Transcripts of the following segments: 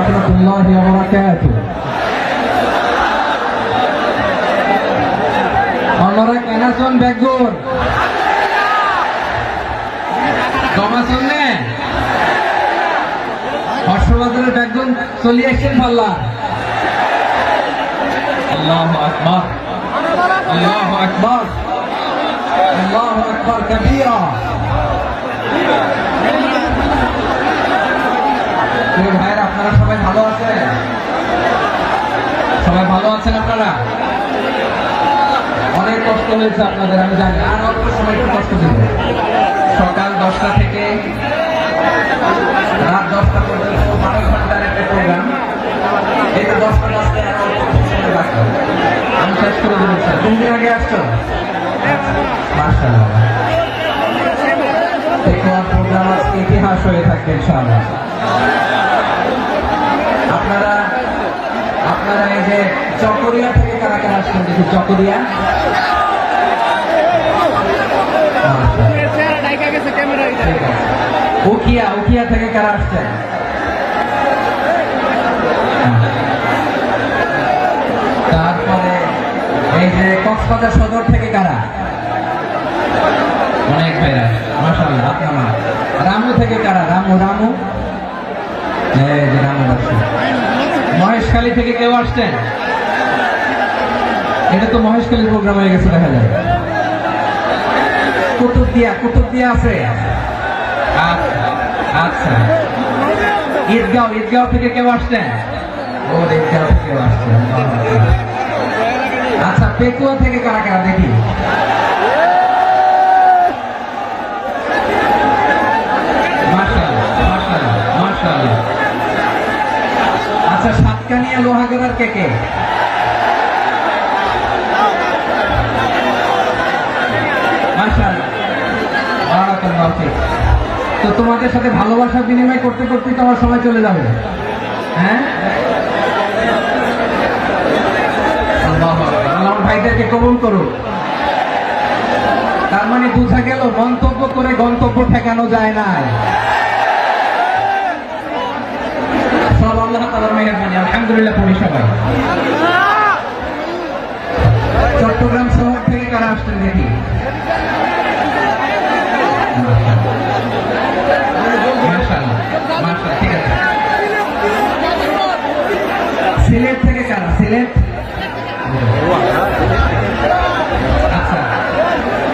warahmatullahi wabarakatuh. Honora kenason begur. Komason ne? Hoshbazarer begun solution palla. Allahu akbar. Allahu akbar. Allahu akbar kabira. ভাইরা আপনারা সবাই ভালো আছেন? সবাই ভালো আছেন আপনারা? অনেক কষ্ট হয়েছে আপনাদের, আমি জানি। আর অল্প সময় একটু কষ্ট দিবে। সকাল 10টা থেকে রাত 10টা পর্যন্ত 12 ঘন্টার একটা প্রোগ্রাম। এই তো 10টা বাজতে আর অল্প সময় বাকি। আমি শেষ করে দেবো। 2 দিন আগে আসছো? মাশাআল্লাহ। দেখুন প্রোগ্রাম আজকে ইতিহাস হয়ে থাকবে ইনশাআল্লাহ। আপনারা এই যে চকরিয়া থেকে কারা কারা আসছেন দেখি? চকরিয়া উখিয়া থেকে কারা আসছেন? তারপরে এই যে কক্সবাজার সদর থেকে কারা? অনেক ভাইরা মাশাআল্লাহ। আপনারা রামু থেকে কারা? রামু এই যে রামু আসছে। মহেশখালী থেকে কেউ আসছেন? এটা তো মহেশখালীর প্রোগ্রাম হয়ে গেছে দেখা যায়। কুতুবদিয়া আছে। আচ্ছা ঈদগাঁও থেকে কেউ আসছেন? ও ঈদগাঁও থেকে কেউ আসছেন। আচ্ছা পেকুয়া থেকে কারা কারা দেখি? মাশাআল্লাহ। আচ্ছা সাতকানিয়া লোহাগড়ার কে? তো তোমাদের সাথে ভালোবাসা বিনিময় করতে করতে তো আমার সময় চলে যাবে। হ্যাঁ, আমার ভাইদেরকে কবুল করো। তার মানে বোঝা গেল মন্তব্য করে গন্তব্য ঠেকানো যায় না। সব আল্লাহ তাআলার মেহেরবানি। আলহামদুলিল্লাহ পড়ি সবাই। চট্টগ্রাম শহর থেকে কারা আসছেন দেখি? মাশাআল্লাহ, ঠিক আছে। সিলেট থেকে কারা? সিলেট। আচ্ছা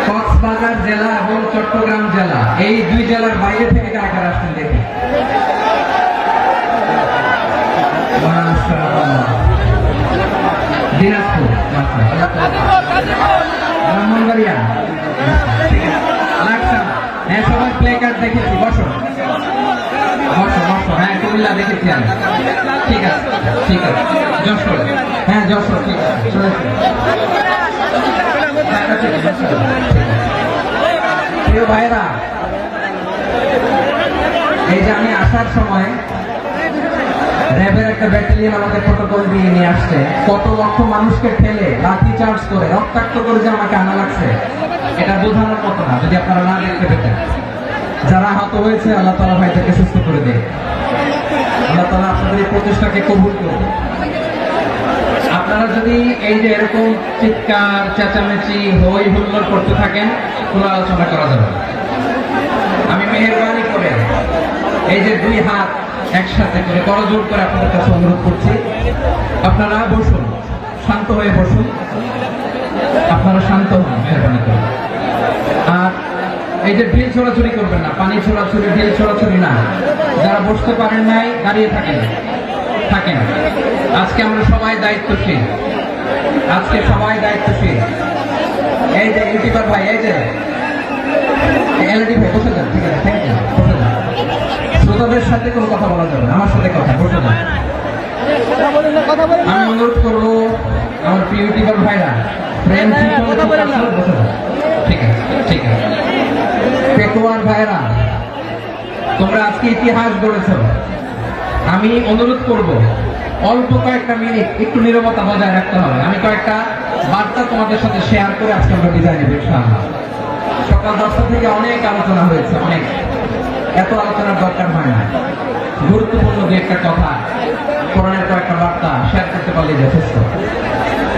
কক্সবাজার জেলা এবং চট্টগ্রাম জেলা, এই 2 জেলার বাইরে থেকে কারা কারা আসছেন দেখি? দিনাজপুর, ব্রাহ্মণবাড়িয়া। হ্যাঁ সবাই প্লে কার্ড দেখেছি। বসো। হ্যাঁ কুমিল্লা দেখেছি আমি। ঠিক আছে যশোর। হ্যাঁ যশোর, ঠিক আছে। প্রিয় ভাইরা, এই যে আমি আসার সময় র্যাবের একটা ব্যাটালিয়ন আমাকে প্রটোকল দিয়ে নিয়ে আসছে। কত লক্ষ মানুষকে ঠেলে লাঠি চার্জ করে রক্তাক্ত করে যে আমাকে আনা লাগছে, এটা বোঝানোর মতো না। যদি আপনারা না দেখতে পেতেন, যারা আহত হয়েছে আল্লাহ তাআলা ভাইদেরকে সুস্থ করে দেয়। আল্লাহ তাআলা আপনাদের এই প্রচেষ্টাকে কবুল করুন। আপনারা যদি এই যে এরকম চিৎকার চেঁচামেচি হই হুল্লোড় করতে থাকেন, কোনো আলোচনা করা যাবে না। আমি মেহেরবানি করে এই যে 2 হাত একসাথে করে করজোড় করে আপনাদের কাছে অনুরোধ করছি, আপনারা বসুন, শান্ত হয়ে বসুন। আপনারা শান্ত হন মেহেরবানি করে। আর এই যে ঢিল ছোড়াছুড়ি করবেন না, পানি ছোড়াছুড়ি, ঢিল ছোড়াছুড়ি না। যারা বসতে পারেন নাই দাঁড়িয়ে থাকেন। আজকে আমরা সবাই দায়িত্বশীল। এই যে ইউটিউবার ভাই, এই যে এলইডি ভাই, বসে যান। ঠিক আছে, থ্যাংক ইউ। বসে যান। শ্রোতাদের সাথে কোনো কথা বলা যাবে না, আমার সাথে কথা। বসে যান। আমি অনুরোধ করবো আমার প্রিয় ইউটিউবার ভাইরা, বসে যান। ঠিক আছে। পেকুয়ার ভাইরা, তোমরা আজকে ইতিহাস গড়েছ। আমি অনুরোধ করব অল্প কয়েকটা মিনিট একটু নীরবতা বজায় রাখতে হবে। আমি কয়েকটা বার্তা তোমাদের সাথে শেয়ার করে আজকে আমরা বিদায় নেব ইনশাআল্লাহ। সকাল 10টা থেকে অনেক আলোচনা হয়েছে, এত আলোচনার দরকার হয় না। গুরুত্বপূর্ণ যে একটা কথা, কোরআনের কয়েকটা বার্তা শেয়ার করতে পারলে যথেষ্ট।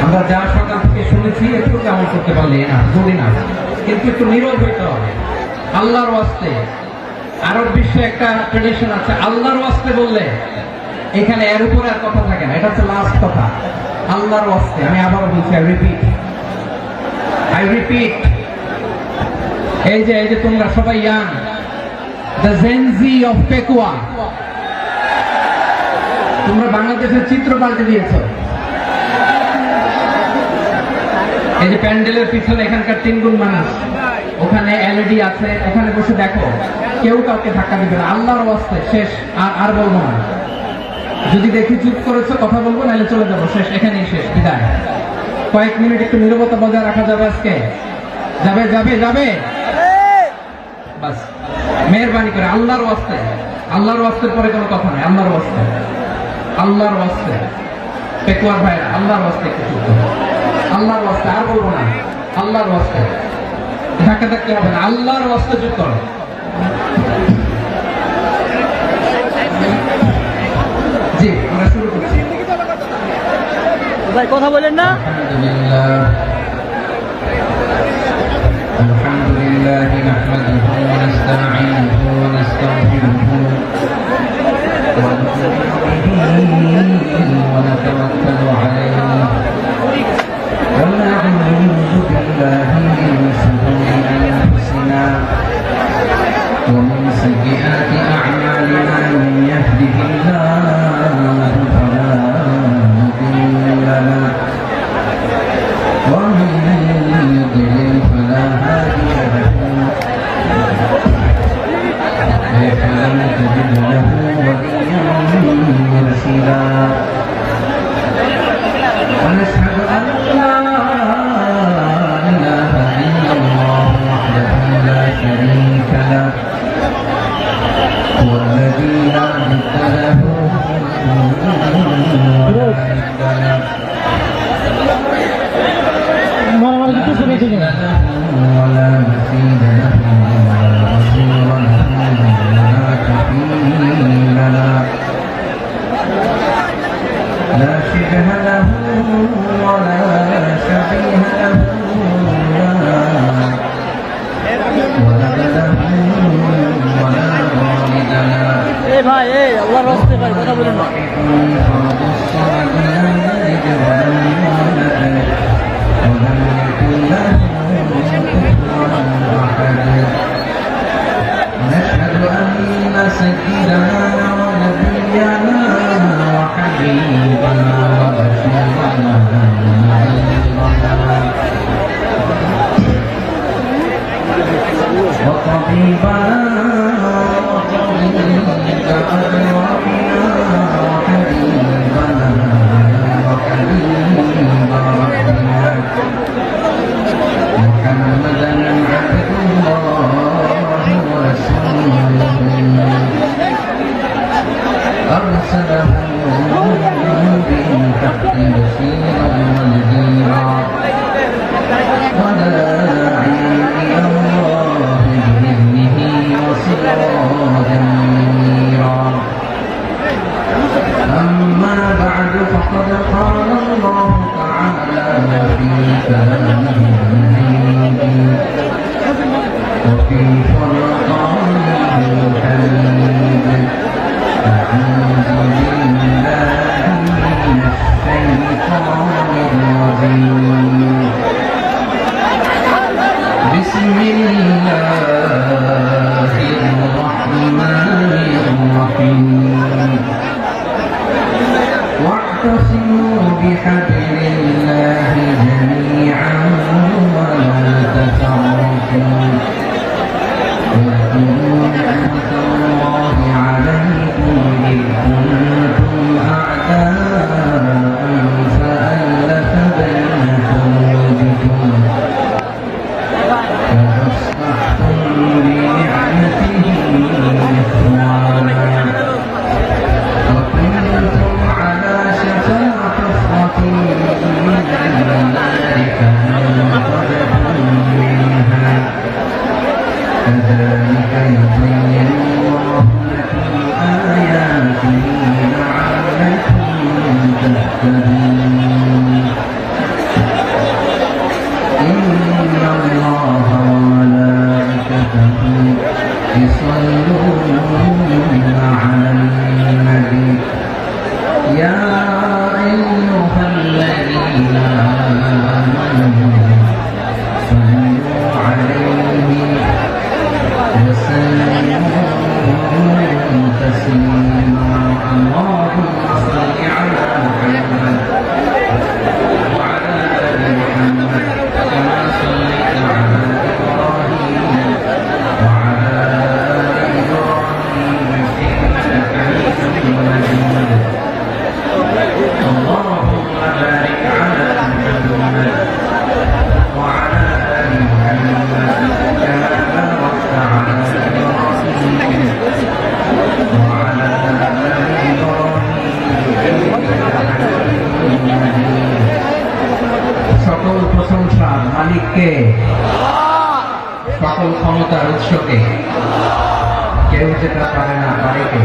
আমরা যা সকাল থেকে শুনেছি একটু কেমন করতে পারলে না, যদি না, কিন্তু একটু নীরব হইতে হবে আল্লাহর ওয়াস্তে। আরব বিশ্বে একটা ট্রেডিশন আছে, আল্লাহর ওয়াস্তে বললে এখানে এর উপরে আর কথা থাকে না, এটা হচ্ছে লাস্ট কথা। আল্লাহর ওয়াস্তে, আমি আবারও বলছি, আই রিপিট, এই যে তোমরা সবাই young, the Gen Z of Pekua, তোমরা বাংলাদেশের চিত্র পাল্টে দিয়েছো। এই যে প্যান্ডেলের পিছনে এখানকার 3 গুণ মানুষ, ওখানে এলইডি আছে, ওখানে বসে দেখো, কেউ কাউকে ধাক্কা দিবে না। আল্লাহর ওয়াস্তে শেষ, আর বলবো না। যদি দেখি চুপ করেছো, কথা বলবো, নাহলে চলে যাবো, শেষ, এখানেই শেষ, বিদায়। কয়েক মিনিট একটু নীরবতা বজায় রাখা যাবে আজকে? যাবে যাবে যাবে, বাস মেহেরবানি করে আল্লাহর ওয়াস্তে। আল্লাহর ওয়াস্তের পরে কোনো কথা নাই, আল্লাহর ওয়াস্তে, আল্লাহর ওয়াস্তে। পেকুয়ার ভাইরা, আল্লাহর ওয়াস্তে একটু চুপ করো, আল্লাহর ওয়াস্তে, আর বলবো না, আল্লাহর ওয়াস্তে। ধাক্কা ধাক্কি হবে না, আল্লাহর ওয়াস্তে চুপ করো। জি, আমরা শুরু করছি। ভাই কথা বলেন না। আলহামদুলিল্লাহ নাহমাদুহু ওয়া নাস্তাঈনুহু ওয়া নাস্তাগফিরুহু ওয়া নু'মিनु বিহি ওয়া নাতাওয়াক্কালু আলাইহি ওয়া না'উযু বিল্লাহি মিন শুরুরি আনফুসিনা ওয়া মিন সাইয়্যাতি আ'মালিনা মান ইয়াহদিহিল্লাহু ফালা মুদিল্লা লাহু ওয়া মান يضلل فلا هادي له فلن تجد له وليا مرشدا ونشهد أن لا إله إلا الله وحده لا شريك له هو الذي لا ند له ولا ند له ولا مثيل له ولا وزير له ولا كفيل له لا شبه له ولا شبيه له ولا ولد له ولا والد له ভাই আল্লাহর রাস্তে ভাই কথা বলেন না। فرد الصمد لم يلد ولم يولد ولم يكن له كفوا احد نشهد ان سيدنا ونبينا وحبيبنا ورسولنا وطبيبنا وطبيب أدوابنا وحبيبنا وحبيب ربنا محمدا عبد الله ورسوله أرسله بالحق بشيرا ونذيرا وداعيا إلى الله بإذنه وسراجا منيرا أما بعد فقد قال الله تعالى في كلامه المجيد وفي فرقانه الحميد أعوذ بالله من الشيطان الرجيم بسم الله الرحمن الرحيم واعتصموا بحبل الله جميعا ولا تفرقوا واذكروا نعمة الله عليكم إذ كنتم أعداء فألف بين قلوبكم فأصبحتم بنعمته إخوانا وكنتم على شفا حفرة সকল ক্ষমতার উৎসকে, কেউ যেটা পারে না, পারে কে?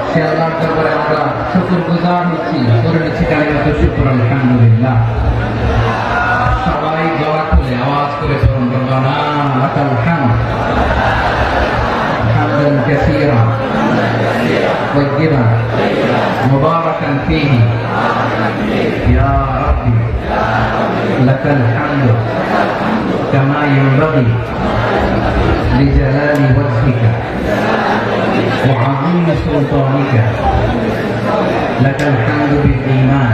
সে আল্লাহর দরবারে আমরা শুকরগুজার হচ্ছি, করে নিচ্ছি কালিমাত শুকর, আলহামদুলিল্লাহ। সবাই গলা খুলে আওয়াজ করে পড়ুন, রব্বানা লাকাল হামদ হামদান কাসীরা তাইয়্যিবান মুবারাকান ফীহি ইয়া রাব্বি লাকাল হামদু কামা ইয়ানবাগি লিজালালি ওয়াজহিকা ওয়া আযীমি সুলতানিকা লাকাল হামদু বিল ঈমান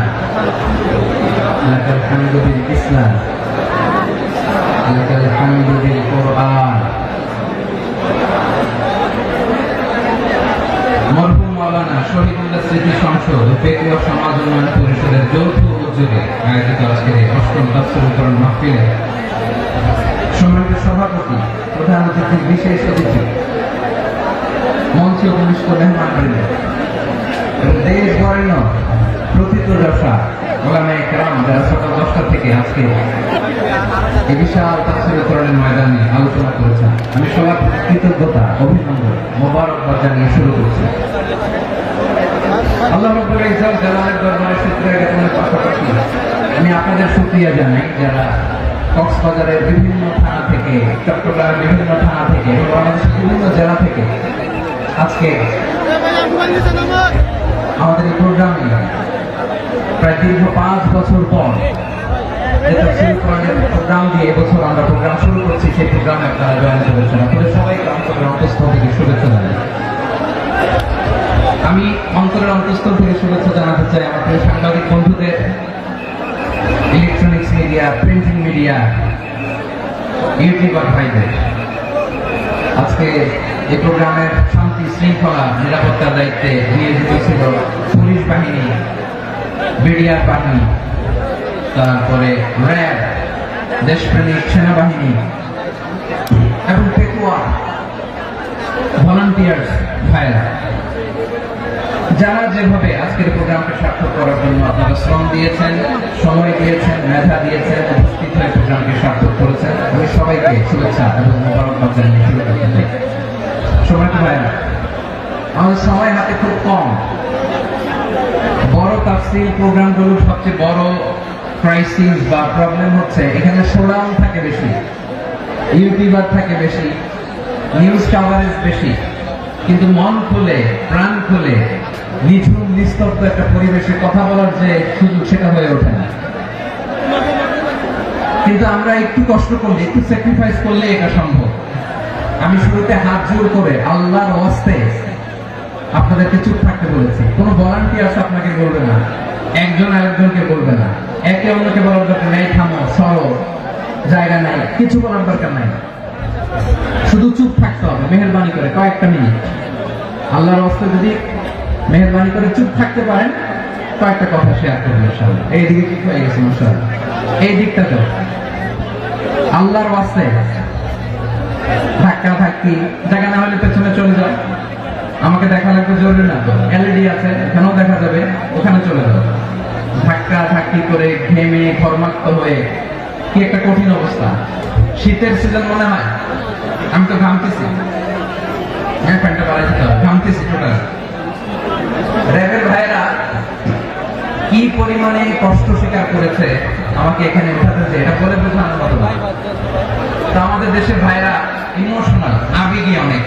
لك الحمد بالإسلام لك الحمد بالقرآن। মরহুম মাওলানা শহীদুল্লাহ স্মৃতি সংসদ ও ফিকহ ও সমাজ উন্নয়ন পরিষদের যৌথ উদ্যোগে আয়োজিত আজকের এই অষ্টম তাফসীরুল কোরআন মাহফিলে সম্মানিত সভাপতি, প্রধান অতিথি, বিশেষ অতিথি, মঞ্চে উপবিষ্ট মেহমানবৃন্দ এবং দেশ বরেণ্য প্রথিতযশা ওলামায়ে কেরাম যারা সকাল 10টা থেকে আজকে এই বিশাল তাফসীরুল কোরআনের ময়দানে আলোচনা করেছেন, আমি সবার কৃতজ্ঞতা, অভিনন্দন, মোবারকবাদ জানিয়ে শুরু করছি। আল্লাহ রাব্বুল ইজ্জত জালালের দরবারে শুকরিয়া জ্ঞাপনের পাশাপাশি আমি আপনাদের শুকরিয়া জানাই যারা কক্সবাজারের বিভিন্ন থানা থেকে, চট্টগ্রামের বিভিন্ন থানা থেকে এবং বাংলাদেশের বিভিন্ন জেলা থেকে আজকে আমাদের এই প্রোগ্রামে প্রায় দীর্ঘ 5 বছর পর যে তাফসীরুল কোরআনের প্রোগ্রাম দিয়ে এবছর আমরা প্রোগ্রাম শুরু করছি, সেই প্রোগ্রামে আপনারা জয়েন করেছেন। আপনাদের সবাইকে অন্তরের অন্তঃস্থল থেকে শুভেচ্ছা জানাই। আমি অন্তরের অন্তঃস্থল থেকে শুভেচ্ছা জানাতে চাই আমার প্রিয় সাংবাদিক বন্ধুদের, electronics media, printing media, YouTuber ভাইদের। আজকে এই প্রোগ্রামের শান্তি শৃঙ্খলা নিরাপত্তার দায়িত্বে নিয়োজিত ছিল পুলিশ বাহিনী, বিডিআর বাহিনী, তারপরে র্যাব, দেশপ্রেমিক সেনাবাহিনী এবং পেকুয়া ভলান্টিয়ার্স ভাইরা, যারা যেভাবে আজকের প্রোগ্রামকে সার্থক করার জন্য আপনারা শ্রম দিয়েছেন, সময় দিয়েছেন, মেধা দিয়েছেন, উপস্থিত হয়ে প্রোগ্রামকে সার্থক করেছেন, আমি সবাইকে শুভেচ্ছা এবং মোবারকবাদ জানিয়ে শুরু করতে চাই। সময় তো ভাইরা, আমাদের সময় হাতে খুব কম। বড় তাফসীর প্রোগ্রামগুলোর সবচেয়ে বড় ক্রাইসিস বা প্রবলেম হচ্ছে এখানে শোডাউন থাকে বেশি, ইউটিউবার থাকে বেশি, নিউজ কাভারেজ বেশি, কিন্তু মন খুলে, প্রাণ খুলে, নিঝুম নিস্তব্ধ একটা পরিবেশে কথা বলার যে সুযোগ, সেটা হয়ে ওঠে না। কিন্তু আমরা একটু কষ্ট করলে, একটু স্যাক্রিফাইস করলে এটা সম্ভব। আমি শুরুতে হাত জোর করে আল্লাহর ওয়াস্তে আপনাদেরকে চুপ থাকতে বলেছি। কোনো ভলান্টিয়ার্স আপনাকে বলবে না, একজন আরেকজনকে বলবে না, একে অন্যকে বলার দরকার নাই, থামো, সরো, জায়গা নাই, কিছু বলার দরকার নাই, শুধু চুপ থাকতে হবে মেহেরবানি করে কয়েকটা মিনিট। আল্লাহর ওয়াস্তে যদি মেহেরবানি করে চুপ থাকতে পারেন, কয়েকটা কথা শেয়ার করবেন ইনশাআল্লাহ। এইদিকে ঠিক হয়ে গেছে ইনশাআল্লাহ, এই দিকটাতে আল্লাহর ওয়াস্তে ধাক্কা ধাক্কি, জায়গা না হলে পেছনে চলে যাও, আমাকে দেখা লাগবে জরুরি না, এলইডি আছে এখানেও দেখা যাবে, ওখানে চলে যাও। ধাক্কা ধাক্কি করে ঘেমে ঘর্মাক্ত হয়ে কি একটা কঠিন অবস্থা। শীতের সিজন মনে হয়, আমি তো ঘামতেছি, হ্যাঁ ফ্যানটা বাড়াই দিতে হবে, ঘামতেছি টোটাল। র্যাবের ভাইরা কি পরিমাণে কষ্ট স্বীকার করেছে আমাকে এখানে উঠাতে, যে এটা বলে বোঝানোর মতো না। তো আমাদের দেশের ভাইরা ইমোশনাল, আবেগী, অনেক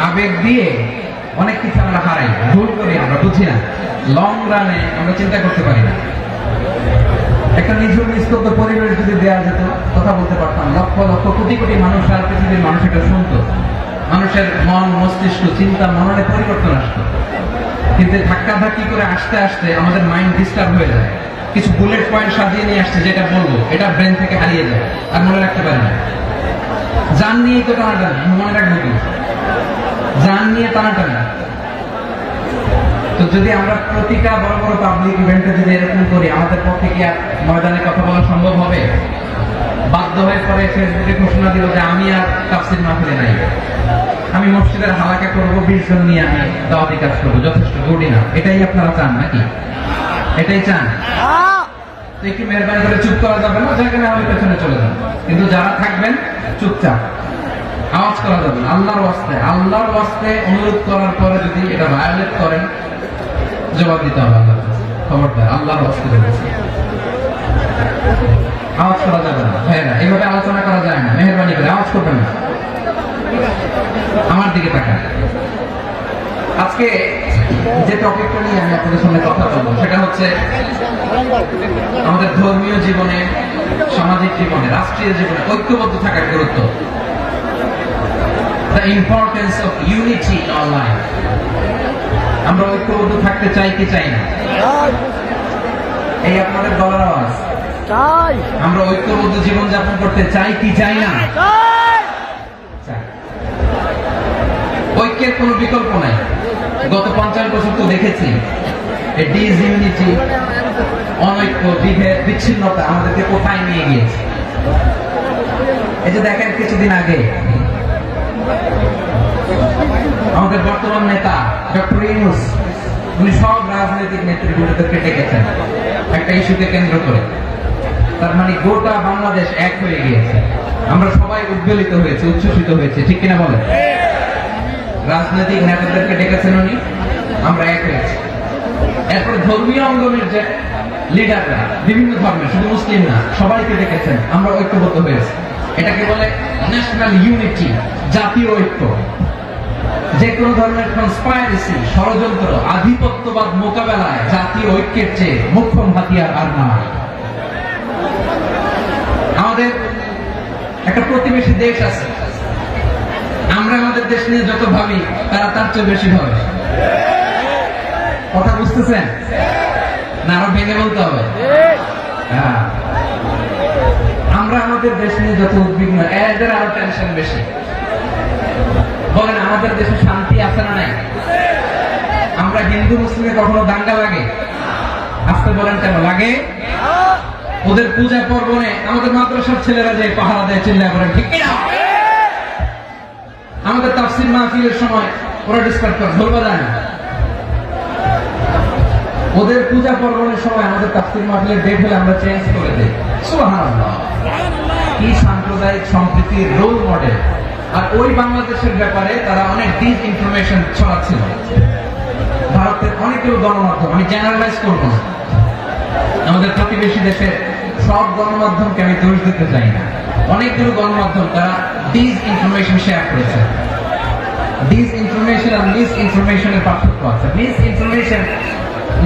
আবেগ দিয়ে অনেক কিছু আমরা হারাই, ভুল করি, আমরা বুঝি না, লং রানে আমরা চিন্তা করতে পারি না। একটা নিঝুম নিস্তব্ধ পরিবেশ যদি দেওয়া যেত, কথা বলতে পারতাম, লক্ষ লক্ষ কোটি কোটি মানুষ আর পৃথিবীর মানুষ এটা শুনতো, মানুষের মন, মস্তিষ্ক, চিন্তা, মননে পরিবর্তন আসতো। কিন্তু ধাক্কা ধাক্কি করে আসতে আসতে আমাদের মাইন্ড ডিস্টার্ব হয়ে যায়। কিছু বুলেট পয়েন্ট সাজিয়ে নিয়ে আসছে, যেটা বলবো এটা ব্রেন থেকে হারিয়ে যায়, আর মনে রাখতে পারি না। জান নিয়ে তো টানাটানি, মনে রাখবো কি, জান নিয়ে টানাটানি। তো যদি আমরা প্রতিটা বড় বড় পাবলিক ইভেন্টে যদি এরকম করি, আমাদের পক্ষে কি আর ময়দানে কথা বলা সম্ভব হবে? বাধ্য হয়ে পরে ফেসবুকে ঘোষণা দিল যে আমি আর তাফসীর মাহফিলে নাই, আমি মসজিদের হালাকা করবো, 20 জন নিয়ে আমি দাওয়াতি কাজ করবো, যথেষ্ট গুড ইনাফ। এটাই আপনারা চান নাকি? এটাই চান? তো একটু মেহরবানি করে চুপ করা যাবে না, জায়গা না হলে পেছনে চলে যান। কিন্তু যারা থাকবেন চুপচাপ, আওয়াজ করা যাবে না। আল্লাহর ওয়াস্তে অনুরোধ করার পরে যদি এটা ভায়োলেট করেন, জবাব দিতে হবে আল্লাহর কাছে। খবরদার, আল্লাহর ওয়াস্তে বলেছি, আওয়াজ করা যাবে না। ভাইয়েরা, এইভাবে আলোচনা করা যায় না, মেহেরবানি করে আওয়াজ করবেন না। আমার দিকে তাকান। আজকে যে টপিকটা নিয়ে আমি আপনাদের সামনে কথা বলবো সেটা হচ্ছে আমাদের ধর্মীয় জীবনে, সামাজিক জীবনে, রাষ্ট্রীয় জীবনে ঐক্যবদ্ধ থাকার গুরুত্ব। The importance of unity in our life. আমরা ঐক্যবদ্ধ থাকতে চাই কি চাই না? এই আপনাদের গলার আওয়াজ। চাই। আমরা ঐক্যবদ্ধ জীবন যাপন করতে চাই কি চাই না? চাই। ঐক্যের কোনো বিকল্প নাই। গত 50 বছর তো দেখেছি এই ডিসইউনিটি, অনৈক্য, বিভেদ, বিচ্ছিন্নতা আমাদেরকে কোথায় নিয়ে গিয়েছে। এই যে দেখেন কিছুদিন আগে আমাদের বর্তমান নেতা ডক্টর ইউনূস, উনি সব রাজনৈতিক নেতৃবৃন্দদেরকে ডেকেছেন একটা ইস্যুকে কেন্দ্র করে। তার মানে গোটা বাংলাদেশ এক হয়ে গিয়েছে। আমরা সবাই উদ্বেলিত হয়েছে, উচ্ছ্বসিত হয়েছে, ঠিক কিনা বলেন? রাজনৈতিক নেতাদেরকে ডেকেছেন উনি, আমরা এক হয়েছি। এরপর ধর্মীয় অঙ্গনের যে লিডাররা, বিভিন্ন ধর্মের, শুধু মুসলিম না, সবাইকে ডেকেছেন, আমরা ঐক্যবদ্ধ হয়েছি। এটাকে বলে ন্যাশনাল ইউনিটি, জাতীয় ঐক্য। যে কোনো ধরনের কনস্পাইরেসি, ষড়যন্ত্র, আধিপত্যবাদ মোকাবেলায় জাতীয় ঐক্যের চেয়ে মুখ্য হাতিয়ার আর নয়। আমাদের একটা প্রতিবেশী দেশ আছে, আমরা আমাদের দেশ নিয়ে যত ভাবি তারা তার চেয়ে বেশি ভাবে। কথা বুঝতেছেন না? আরো ভেঙে বলতে হবে। হ্যাঁ, আমরা আমাদের দেশ নিয়ে যত উদ্বিগ্ন, এদের আরো টেনশন বেশি। বলেন, আমাদের দেশে শান্তি আছে না নাই? আমরা হিন্দু মুসলিমে কখনো দাঙ্গা লাগে? আসতে বলেন, কেন লাগে? ওদের পূজা পর্বণে আমাদের মাদ্রাসার ছেলেরা যে পাহারা দেয়, চিল্লায় বলেন, ঠিক কিনা? আমাদের তাফসীর মাহফিলের সময় ওরা ডিসকাস করে, ঢোল বাজায় না। ওদের পূজা পর্বণের সময় আমাদের তাফসীর মাহফিলের ডেট হলে আমরা চেঞ্জ করে দেই। সুবহানাল্লাহ, কি সাম্প্রদায়িক সম্প্রীতির রোল মডেল। আর ওই বাংলাদেশের ব্যাপারে তারা অনেক ডিসইনফরমেশন ছড়াচ্ছিল। ভারতের অনেকগুলো গণমাধ্যম, আমি জেনারেলাইজ করবো না, আমাদের প্রতিবেশী দেশের সব গণমাধ্যমকে আমি দোষ দিতে চাই না, অনেকগুলো গণমাধ্যম তারা ডিসইনফরমেশন শেয়ার করেছে। ডিসইনফরমেশন আর মিস ইনফরমেশনের পার্থক্য আছে। মিস ইনফরমেশন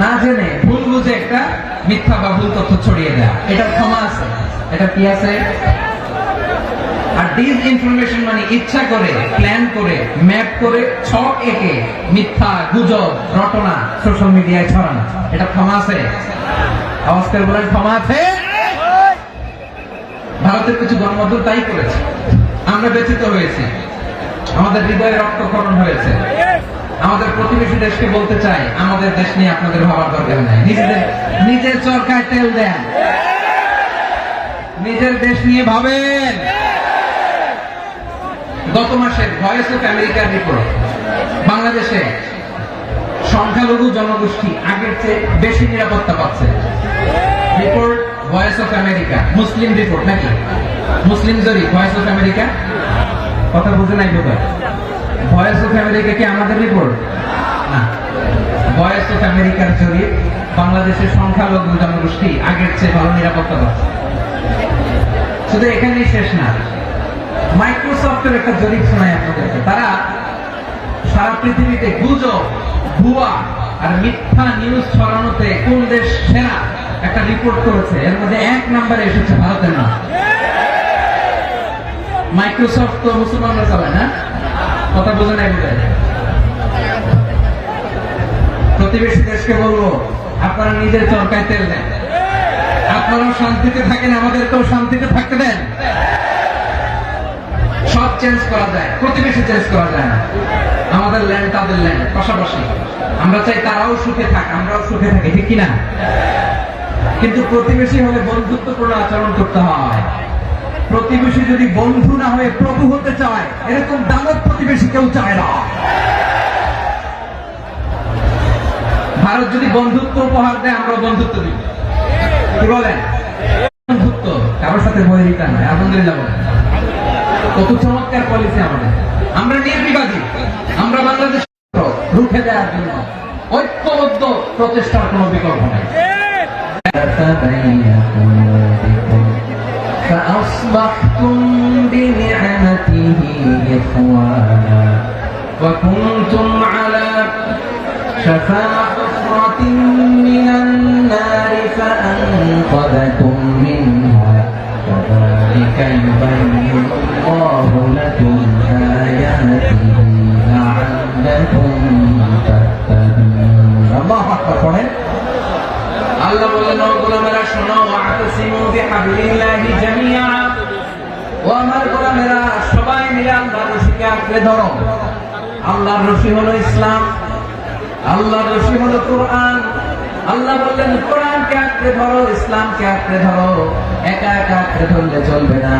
না জেনে ভুল বুঝে একটা মিথ্যা বা ভুল তথ্য ছড়িয়ে দেয়া, এটা ক্ষমা আছে, এটা কি আছে। আর ডিসইনফরমেশন মানে ইচ্ছা করে, প্ল্যান করে, ম্যাপ করে, ছক এঁকে মিথ্যা, গুজব, রটনা সোশ্যাল মিডিয়ায় ছড়ানো, এটা ক্ষমা আছে? আওয়াজ করে বলেন, ক্ষমা আছে? ভারতের কিছু গণমাধ্যম তাই করেছে, আমরা ব্যথিত হয়েছি, আমাদের হৃদয়ে রক্তক্ষরণ হয়েছে। আমাদের প্রতিবেশী দেশকে বলতে চাই, আমাদের দেশ নিয়ে আপনাদের ভাবার দরকার নাই। নিজের চরকায় তেল দেন, নিজের দেশ নিয়ে ভাবেন। গত মাসের ভয়েস অফ আমেরিকার রিপোর্ট, বাংলাদেশে সংখ্যালঘু জনগোষ্ঠী আগের চেয়ে বেশি নিরাপত্তা পাচ্ছে। Report voice of America, Muslim report নাকি? মুসলিম জরিপ, ভয়েস অফ আমেরিকা। কথা বুঝে নাই বোধ হয়। ভয়েস অফ আমেরিকা কি আমাদের রিপোর্ট না? ভয়েস অফ আমেরিকার জরিপ, বাংলাদেশের সংখ্যালঘু জনগোষ্ঠী আগের চেয়ে ভালো নিরাপত্তা পাচ্ছে। শুধু এখানেই শেষ না, মাইক্রোসফটের একটা জরিপ শোনায় আপনাদেরকে। তারা সারা পৃথিবীতে গুজব, ভুয়া আর মিথ্যা নিউজ ছড়ানোতে কোন দেশ সেরা একটা রিপোর্ট করেছে। এর মধ্যে 1 নম্বরে এসেছে ভারতের নাম। মাইক্রোসফট তো মুসলমানরা চালায় না? কথা বোঝে নাই বোধ হয়। প্রতিবেশী দেশকে বলবো, আপনারা নিজের চরকায় তেল দেন, আপনারাও শান্তিতে থাকেন, আমাদেরকেও শান্তিতে থাকতে দেন। সব চেঞ্জ করা যায়, প্রতিবেশী চেঞ্জ করা যায় না। আমাদের ল্যান্ড তাদের ল্যান্ড, পাশাপাশি। আমরা চাই তারাও সুখে থাক, আমরাও সুখে থাকি, ঠিক কিনা? কিন্তু প্রতিবেশী হলে বন্ধুত্বপূর্ণ আচরণ করতে হয়। প্রতিবেশী যদি বন্ধু না হয়ে প্রভু হতে চায়, এরকম দানব প্রতিবেশী কেউ চায় না। ভারত যদি বন্ধুত্ব উপহার দেয়, আমরা বন্ধুত্ব দিব। কি বলেন? বন্ধুত্ব কারোর সাথে বৈরিতা নয়। আলহামদুলিল্লাহ বলেন। কত চমৎকার পলিসি আমাদের। আমরা নির্বিবাদী, আমরা বাংলাদেশ রুখে দেওয়ার জন্য ঐক্যবদ্ধ প্রচেষ্টার কোনো বিকল্প নেই। فأصبحتم بنعمته إخوانا وكنتم على شفا حفرة من النار فأنقذكم منها كذلك يبين الله لكم آياته لعلكم تهتدون الله أكبر আল্লাহ বললেন ও গোলামেরা শোনো ওয়াতাসিমু বিহাবলিল্লাহি জামিআ ও আমার গোলামেরা সবাই মিলে আল্লাহর রশিকে আঁকড়ে ধরো। আল্লাহর রশি হলো ইসলাম, আল্লাহর রশি হলো কোরআন। আল্লাহ বললেন কোরআনকে আঁকড়ে ধরো, ইসলামকে আঁকড়ে ধরো। একা একা আঁকড়ে ধরলে চলবে না,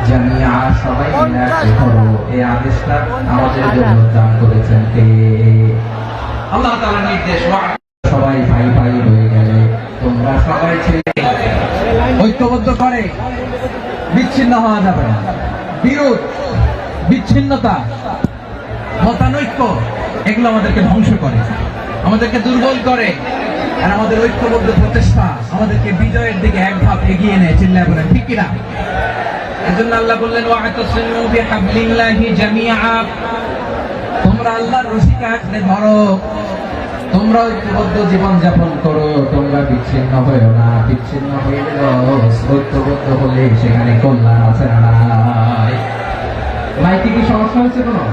জামিআ সবাই মিলে আঁকড়ে ধরো। এই আদেশটা আমাদের জন্য দান করেছেন কে? আল্লাহ তাআলার নির্দেশ। সবাই ভাই ভাই হয়ে গেলে তোমরা সবাই ছেলে ঐক্যবদ্ধ করে বিচ্ছিন্ন হওয়া যাবে না। বিরোধ, বিচ্ছিন্নতা, মতানৈক্য এগুলো আমাদেরকে ধ্বংস করে, আমাদেরকে দুর্বল করে। আর আমাদের ঐক্যবদ্ধ প্রচেষ্টা আমাদেরকে বিজয়ের দিকে এক ধাপ এগিয়ে নেয়। চিল্লায় বলেন ঠিক কিনা? এজন্য আল্লাহ বললেন ওয়াতাসিমু বিহাবলিল্লাহি জামিআ, তোমরা আল্লাহর রশিকে আঁকড়ে ধরো, তোমরা ঐক্যবদ্ধ জীবন যাপন করো, তোমরা বিচ্ছিন্ন হয়েও না। বিচ্ছিন্ন হয়ে ঐক্যবদ্ধ হলে সেখানে কল্যাণ আছে না নাই? মাইকে কি সমস্যা হয়েছে কোনো?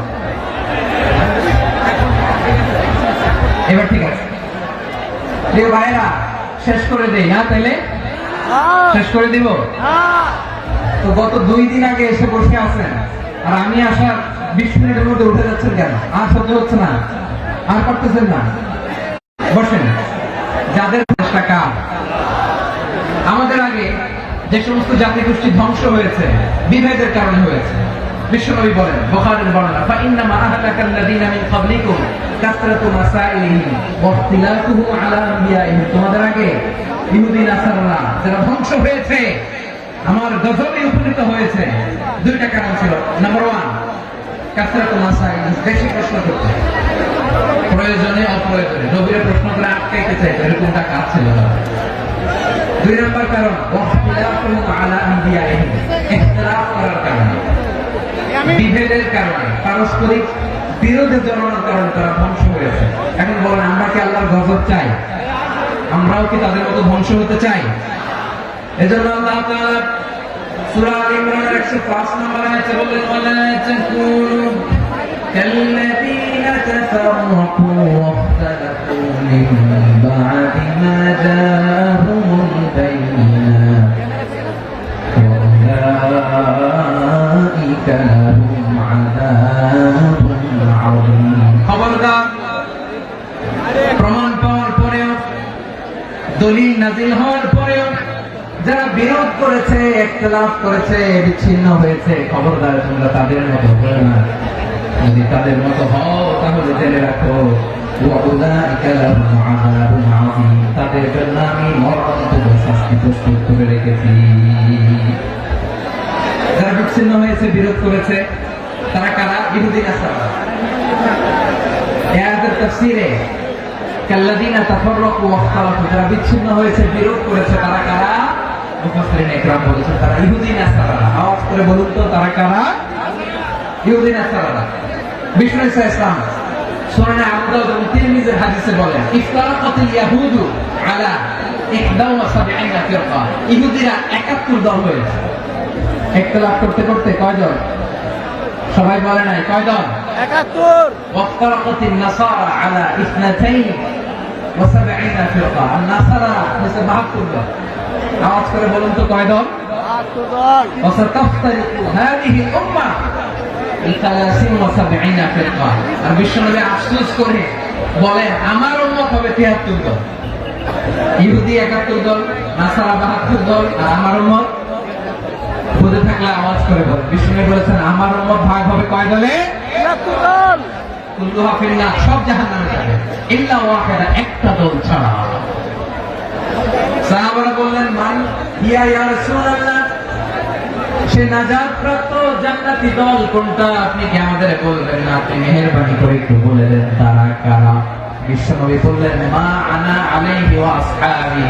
এবার ঠিক আছে প্রিয় ভাইরা, শেষ করে দেই না? তাইলে শেষ করে দিব। তো গত 2 দিন আগে এসে বসে আছেন, আর আমি আসার 20 মিনিটের মধ্যে উঠে যাচ্ছেন কেন? আর সহ্য হচ্ছে না, আর পারতেছেন না? বসেন। যাদের টাকা আমাদের আগে যে সমস্ত জাতি গোষ্ঠী ধ্বংস হয়েছে বিভেদের কারণে হয়েছে, বিশ্বনবী বলেন বুখারীর বর্ণনা ফাইন্নামা আহলাকাল্লাযীনা মিন ক্বাবলিকুম কাসরাতু মাসাইলিহিম ওয়া ইখতিলাফুহুম আলা আনবিয়াইহিম, তোমাদের আগে ইহুদি নাসারারা যারা ধ্বংস হয়েছে আমার গজবে উপনীত হয়েছে। 2টা কারণ ছিল। নাম্বার 1 কাসরাতু মাসাইলিহিম, বেশি প্রশ্ন করতে, প্রয়োজনে অপ্রয়োজনে নবীর প্রশ্ন করে আটকাইতে চাইতো, এরকমটা কাজ ছিল না। 2 নম্বর কারণ ওয়াখতিলাফুহুম আলা আনবিয়াইহিম, ইখতিলাফ করার কারণে, বিভেদের কারণে, পারস্পরিক বিরোধের জন্মানোর কারণে তারা ধ্বংস হয়েছে। এখন বলেন আমরা কি আল্লাহর গজব চাই? আমরাও কি তাদের মতো ধ্বংস হতে চাই? এজন্য আল্লাহ তাআলা সূরা আল ইমরানের 105 নম্বর আয়াতে বললেন ওয়ালা তাকুনু কাল্লাযীনা তাফাররাকু ওয়াখতালাফু মিন বা'দি মা জাআহুমুল বায়িনাত উলাইকা লাহুম আযাবুন আযীম। খবরদার, প্রমাণ পাওয়ার পরেও, দলিল নাযিল হওয়ার পরেও যারা বিরোধ করেছে, ইখতিলাফ করেছে, বিচ্ছিন্ন হয়েছে, খবরদার তোমরা তাদের মতো হও না। যদি তাদের মতো হও তাহলে জেনে রাখো ওয়াউলাইকা লাহুম আযাবুন আযীম, তাদের জন্য আমি মরণান্তর শাস্তি প্রস্তুত করে রেখেছি। যারা বিচ্ছিন্ন হয়েছে, বিরোধ করেছে, তারা কারা? ইহুদি নাসারা। এই আয়াতের তাফসীরে কাল্লাযীনা তাফাররাকু ওয়াখতালাফু, যারা বিচ্ছিন্ন হয়েছে, বিরোধ করেছে, তারা কারা? মুফাসসিরিন ইকরাম বলেছেন তারা ইহুদি নাসারা। আওয়াজ করে বলুন তো তারা কারা? ইহুদি নাসারা। বিষ্ণু ঈসা ইসলাম সুনানে আবু দাউদ এবং তিরমিজির হাদিসে বলেন ইফতারাকাতিল ইয়াহুদু আলা 71 ফিরকা, ইহুদিরা 71 দল হয়েছে। ইখতিলাফ করতে করতে কয়জন? সবাই বলে নাই কয়জন? 71। ওয়াফতারাকাতিন নাসারা আলা 72 ফিরকা, আর নাসারা হচ্ছে 72 দল। আওয়াজ করে বলুন তো কয় দল? 72 দল। ওয়াসাতাফতারিকু হাদিহি উম্মাহ ইতালাসিন ওয়া 70 ফিরকা, আর বিশ্বনবী আফসোস করে বলেন আমার উম্মত হবে 73 দল। ইহুদি 71 দল, নাসারা 72 দল, আর আমার উম্মত বুঝে থাকলে আওয়াজ করে বল। বিশ্বনবী বলেছেন আমার উম্মত ভাগ হবে কয় দলে? 73 দল। কুল্লুহা ফিন্নার, সব জাহান্নামে যাবে ইল্লা ওয়াহিদা, একটা দল ছাড়া। সাহাবারা বললেন মান ইয়া রাসূলুল্লাহ, সে নাজাত প্রাপ্ত জান্নাতি দল কোনটা আপনি কি আমাদের বলবেন না? আপনি মেহেরবানি করে একটু বলে দেন তারা কারা। বিশ্বনবী বললেন, মা আনা আলাইহি ওয়া আসহাবি,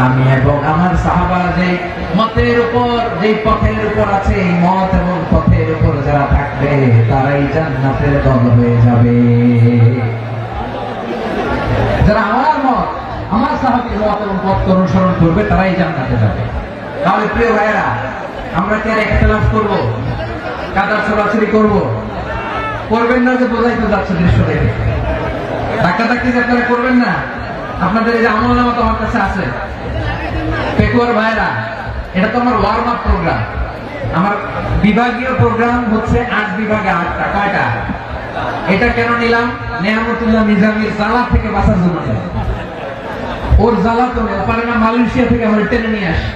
আমি এবং আমার সাহাবারা যে মতের উপর, যে পথের উপর আছে, এই মত এবং পথের উপর যারা থাকবে তারাই জান্নাতের দল হয়ে যাবে। যারা আমার মত, আমার সাহাবীর মত এবং পথ অনুসরণ করবে তারাই জান্নাতে যাবে। তাহলে প্রিয় ভাইয়েরা, আমরা কি আর ইখতিলাফ করব, কাদা ছোড়াছুড়ি করব? করবেন না যে বোঝাই তো যাচ্ছে দৃশ্য দেখে। ধাক্কাধাক্কি যে আপনারা করবেন না। আপনাদের এই যে আমলনামা তো আমার কাছে আছে। পেকুয়ার ভাইয়েরা, এটা তো আমার ওয়ার্ম আপ প্রোগ্রাম। আমার বিভাগীয় প্রোগ্রাম হচ্ছে 8 বিভাগে 8টা। কয়টা? এটা কেন নিলাম? নেয়ামতুল্লাহ নিজামীর জ্বালা থেকে বাঁচার জন্য। ওর জ্বালা তো পারে না, মালয়েশিয়া থেকে আমরা টেনে নিয়ে আসি,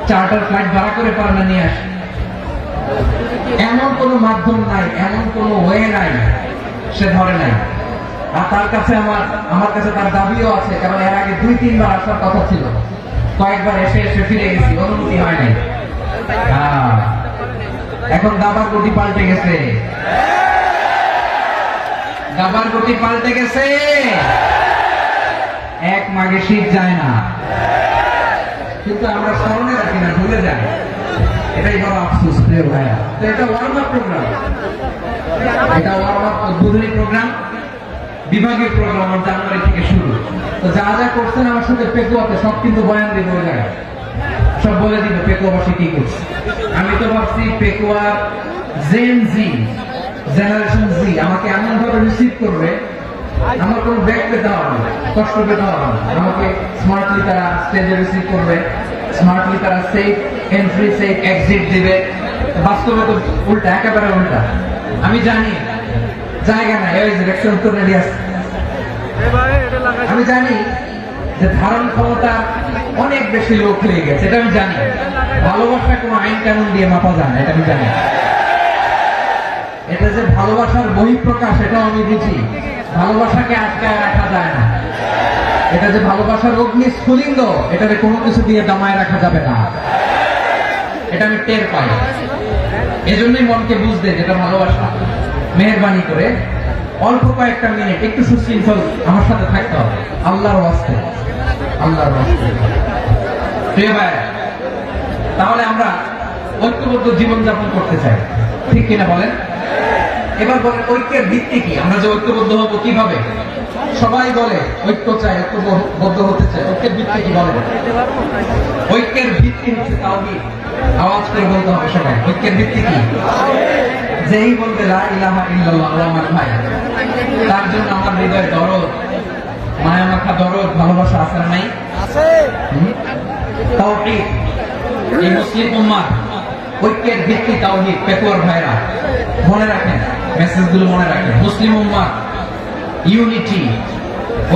চার্টার ফ্লাইট ভাড়া করে পারে না নিয়ে আসি। এমন কোনো মাধ্যম নাই, এমন কোনো ওয়ে নাই, সে ধরে নাই। আর তার কাছে আমার কাছে তার দাবিও আছে, কারণ এর আগে 2-3 বার আসার কথা ছিল। কয়েকবার এসে ফিরে গেছি, অনুমতি হয় নাই। এখন দাবার গতি পাল্টে গেছে, দাবার গতি পাল্টে গেছে। এক মাঘে শীত যায় না, কিন্তু আমরা স্মরণে রাখি না, ভুলে যাই। এটাই বড় আফসোস প্রিয় ভাইয়া। তো এটা ওয়ার্ম আপ প্রোগ্রাম, এটা ওয়ার্ম আপ উদ্বোধনী প্রোগ্রাম, বিভাগীয় প্রোগ্রাম জানুয়ারি থেকে শুরু। তো যা যা করছেন আমার সাথে পেকুয়াতে সব কিন্তু বয়ান দিব, ওই জায়গায় সব বলে দিব পেকুয়াবাসী কি করছে। আমি তো ভাবছি পেকুয়া জেন জি, জেনারেশন জি আমাকে এমন ভাবে রিসিভ করবে, আমার কোনো ব্যাগ পেতে হবে না, কষ্ট পেতে হবে না। আমাকে স্মার্টলি তারা স্টেজে রিসিভ করবে, স্মার্টলি তারা সেফ এন্ট্রি সেফ এক্সিট দিবে। বাস্তবে তো উল্টা, একেবারে উল্টা। আমি জানি জায়গা নাই, ওই ডিরেকশন তো রেডি আছে। আমি জানি যে ধারণ ক্ষমতা অনেক বেশি লোক হয়ে গেছে, এটা আমি জানি। ভালোবাসা কোনো আইন কানুন দিয়ে মাপা যায় না, এটা আমি জানি। এটা যে ভালোবাসার বহিঃপ্রকাশ, এটাও আমি বুঝি। ভালোবাসাকে আটকায় রাখা যায় না। এটা যে ভালোবাসার অগ্নি স্ফুলিঙ্গ, এটাকে কোনো কিছু দিয়ে দামায় রাখা যাবে না, এটা আমি টের পাই। এজন্যই মনকে বুঝতে যেটা ভালোবাসা। মেহেরবানি করে অল্প কয়েকটা মিনিট একটু সুশৃঙ্খল আমার সাথে থাকতে হবে, আল্লাহর ওয়াস্তে, আল্লাহর ওয়াস্তে। প্রিয় ভাই, তাহলে আমরা ঐক্যবদ্ধ জীবনযাপন করতে চাই, ঠিক কিনা বলেন? এবার বলেন ঐক্যের ভিত্তি কি? আমরা যে ঐক্যবদ্ধ হব কিভাবে? সবাই বলে ঐক্য চাই, ঐক্যবদ্ধ হতে চাই। ঐক্যের ভিত্তি কি বলেন? ঐক্যের ভিত্তি হচ্ছে তাওহীদ। আওয়াজ করে বলতে হবে সবাই, ঐক্যের ভিত্তি কি? যেই বলবে লা ইলাহা ইল্লাল্লাহ, আমার ভাই, তার জন্য আমার হৃদয়ে দরদ, মায়া মাখা দরদ, ভালোবাসা আছে না নাই? আছে। তাওহীদ, এই মুসলিম উম্মাহ ঐক্যের ভিত্তি তাওহীদ। পেকুয়ার ভাইরা মনে রাখেন, মেসেজগুলো মনে রাখেন। মুসলিম উম্মাহ ইউনিটি,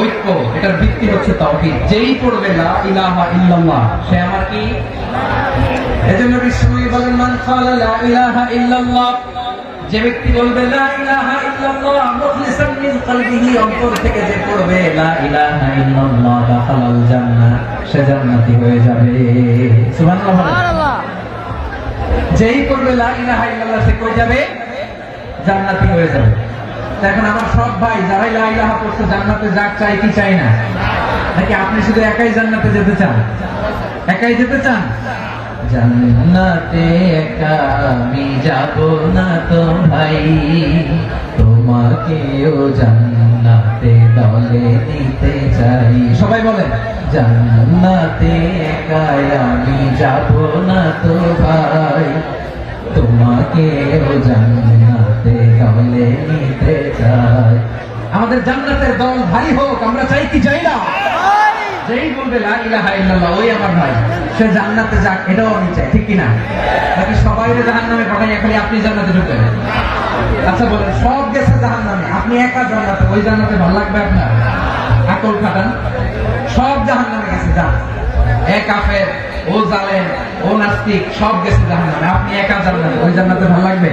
ঐক্য, এটার ভিত্তি হচ্ছে তাওহীদ। যেই পড়বে লা ইলাহা ইল্লাল্লাহ, সে আমার কি? এজন্য বিশ্বনবী বলেন, মান ক্বালা লা ইলাহা ইল্লাল্লাহ, যে ব্যক্তি বলবে লা ইলাহা ইল্লাল্লাহ মুখলিসান মিন কলবিহি, অন্তর থেকে যে পড়বে লা ইলাহা ইল্লাল্লাহ, দাখালাল জান্নাহ, সে জান্নাতি হয়ে যাবে। সুবহানাল্লাহ। যেই পড়বে লা ইলাহা ইল্লাল্লাহ, সে কই যাবে? জান্নাতি হয়ে যাবে। এখন আমার সব ভাই যারা লা ইলাহা পড়ছে জান্নাতে যাক, চাই কি চাই না? নাকি আপনি শুধু একাই জান্নাতে যেতে চান? একাই যেতে চান? জান্নাতে একা আমি যাব না তো ভাই, তোমাকেও জান্নাতে দলে নিতে চাই। সবাই বলেন, জান্নাতে একা আমি যাব না তো ভাই, তোমাকেও জান্নাতে দলে নিতে চাই। আমাদের জান্নাতের দল ভারী হোক, আমরা চাই কি চাই না? যেই বলবে লা ইলাহা ইল্লাল্লাহ, ওই আমার ভাই, সে জান্নাতে যাক, এটাও আমি চাই, ঠিক কিনা? নাকি সবাই জাহান্নামে পাঠাই, খালি আপনি জান্নাতে ঢুকবেন? আচ্ছা বলেন, সব গেছে জাহান্নামে, আপনি একা জান্নাতে, ওই জান্নাতে ভালো লাগবে আপনার? আকল খাটান। সব জাহান্নামে গেছে, যান। এ কাফের, ও জালেম, ও নাস্তিক, সব গেছে জাহান্নামে, আপনি একা জান্নাতে, ওই জান্নাতে ভালো লাগবে?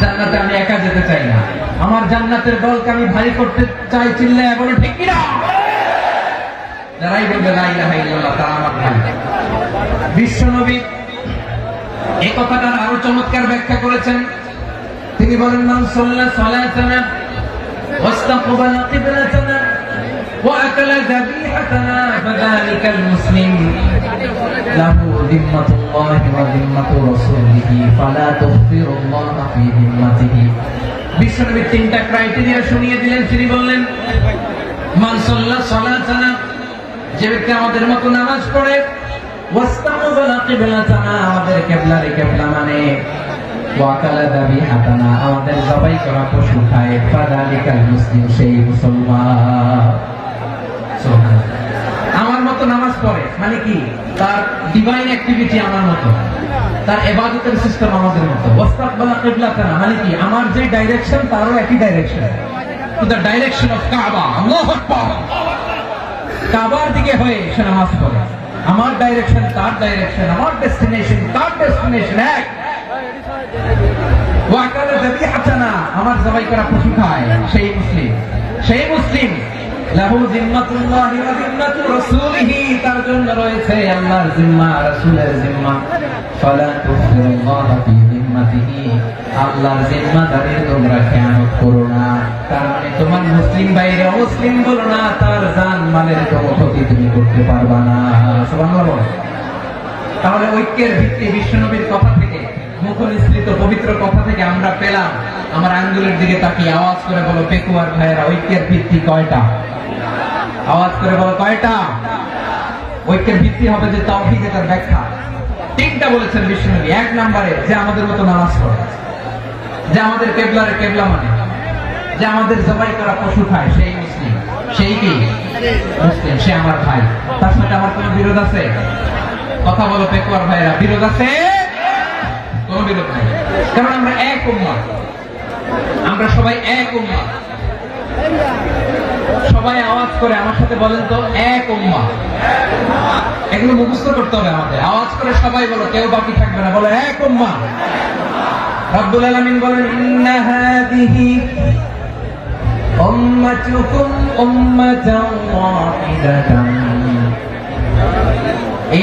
জান্নাতে আমি একা যেতে চাই না, আমার জান্নাতের দলকে আমি ভারী করতে চাই। চিল্লায় বলো ঠিক কিনা? যারাই বলবে লা ইলাহা ইল্লাল্লাহ, তারা আমার ভাই। বিশ্বনবী এই কথাটার আরো চমৎকার ব্যাখ্যা করেছেন। তিনি বলেন, মান সাল্লা সালাতানা ওয়াস্তাকবালা কিবলাতানা ওয়া আকালা যাবিহাতানা ফাযালিকাল মুসলিম লাহু যিম্মাতুল্লাহি ওয়া যিম্মাতু রাসূলিহি ফালা তুগফিরুল্লাহ ফি যিম্মাতিহি। বিশ্বনবী তিনটা ক্রাইটেরিয়া শুনিয়ে দিলেন। তিনি বললেন, মান সাল্লা সালাতানা, যে ব্যক্তি আমাদের মতো নামাজ পড়ে, ওয়াস্তাকবালা কিবলাতানা, আমাদের কিবলারে কিবলা মানে, ওয়া আকালা যাবিহাতানা, আমাদের জবাই করা পশু খায়, ফাযালিকাল মুসলিম, সেই মুসলমান। সুবহানাল্লাহ। আমার মতো নামাজ পড়ে মানে কি? তার ডিভাইন অ্যাক্টিভিটি আমার মতো, তার ইবাদতের সিস্টেম আমাদের মতো। ওয়াস্তাকবালা কিবলাতানা মানে কি? আমার যে ডাইরেকশন তারও একই direction, to the direction of কাবা। আল্লাহু আকবার। কাবার দিকে হয়ে সে নামাজ পড়ে। আমার ডাইরেকশন তার ডাইরেকশন, আমার ডেস্টিনেশন তার ডেস্টিনেশন এক। ওয়া আকালা যাবিহাতানা, আমার জবাই করা পশু খায়, সেই মুসলিম। সেই মুসলিম লাহু যিম্মাতুল্লাহি ওয়া যিম্মাতু রাসূলিহি, তার জন্য রয়েছে আল্লাহর জিম্মা, রাসূলের জিম্মা। ফালা তুগফিরুল্লাহ ফি যিম্মাতিহি, আল্লাহর জিম্মাদারির তোমরা খেয়ানত করো না। তার মানে তোমার মুসলিম ভাইরে অমুসলিম বলো না, তার জান মালের কোনো ক্ষতি তুমি করতে পারবা না। সুবহানাল্লাহ। তাহলে ঐক্যের ভিত্তি বিশ্বনবীর কথা থেকে, মুখনিসৃত পবিত্র কথা থেকে আমরা পেলাম। আমার আঙ্গুলের দিকে তাকিয়ে আওয়াজ করে বলো পেকুয়ার ভাইয়েরা, ঐক্যের ভিত্তি কয়টা? আওয়াজ করে বলো কয়টা? ঐক্যের ভিত্তি হবে যে তাওহীদ, এটার ব্যাখ্যা তিনটা বলেছেন বিশ্বনবী। এক নম্বরে, যে আমাদের মতো নামাজ পড়ে, যে আমাদের কিবলারে কিবলা মানে, যে আমাদের জবাই করা পশু খায়, সেই মুসলিম। সেই কি? মুসলিম। সে আমার ভাই। তার সাথে আমার কোনো বিরোধ আছে? কথা বলো পেকুয়ার ভাইয়েরা, বিরোধ আছে? কোনো বিরোধ নাই, কারণ আমরা এক উম্মাহ, আমরা সবাই এক উম্মাহ। সবাই আওয়াজ করে আমার সাথে বলেন তো, এক উম্মাহ। এগুলো মুখস্থ করতে হবে আমাদের। আওয়াজ করে সবাই বলো, কেউ বাকি থাকবে না, বলো এক উম্মাহ। রব্বুল আলামিন বলেন, ইন্না হাদিহি উম্মাতুকুম উম্মাতান ওয়াহিদাতান,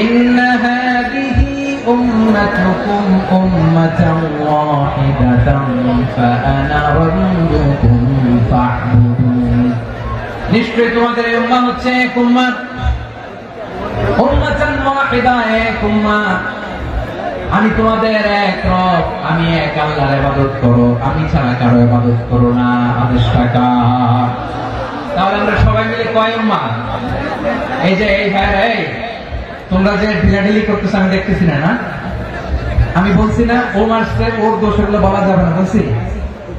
ইন্না হাদিহি উম্মাতুকুম উম্মাতান ওয়াহিদাতান ফাআনা রাব্বুকুম ফা'বুদুন। নিশ্চয়ই তোমাদের এই উম্মাহ হচ্ছে এক উম্মাত, উম্মাতান ওয়াহিদা, এক উম্মাত। আমি তোমাদের এক রব, আমি এক আল্লাহর ইবাদত করো, আমি ছাড়া কারো ইবাদত করো না। আদেশটা কার? তাহলে আমরা সবাই মিলে কয় উম্মাহ? এই যে এই ভাই, এই তোমরা যে ঢিলাঢিলি করতেছ আমি দেখতেছি না। আমি বলছি না ও মারছে, ওর দোষ, এগুলো বলা যাবে না বলছি?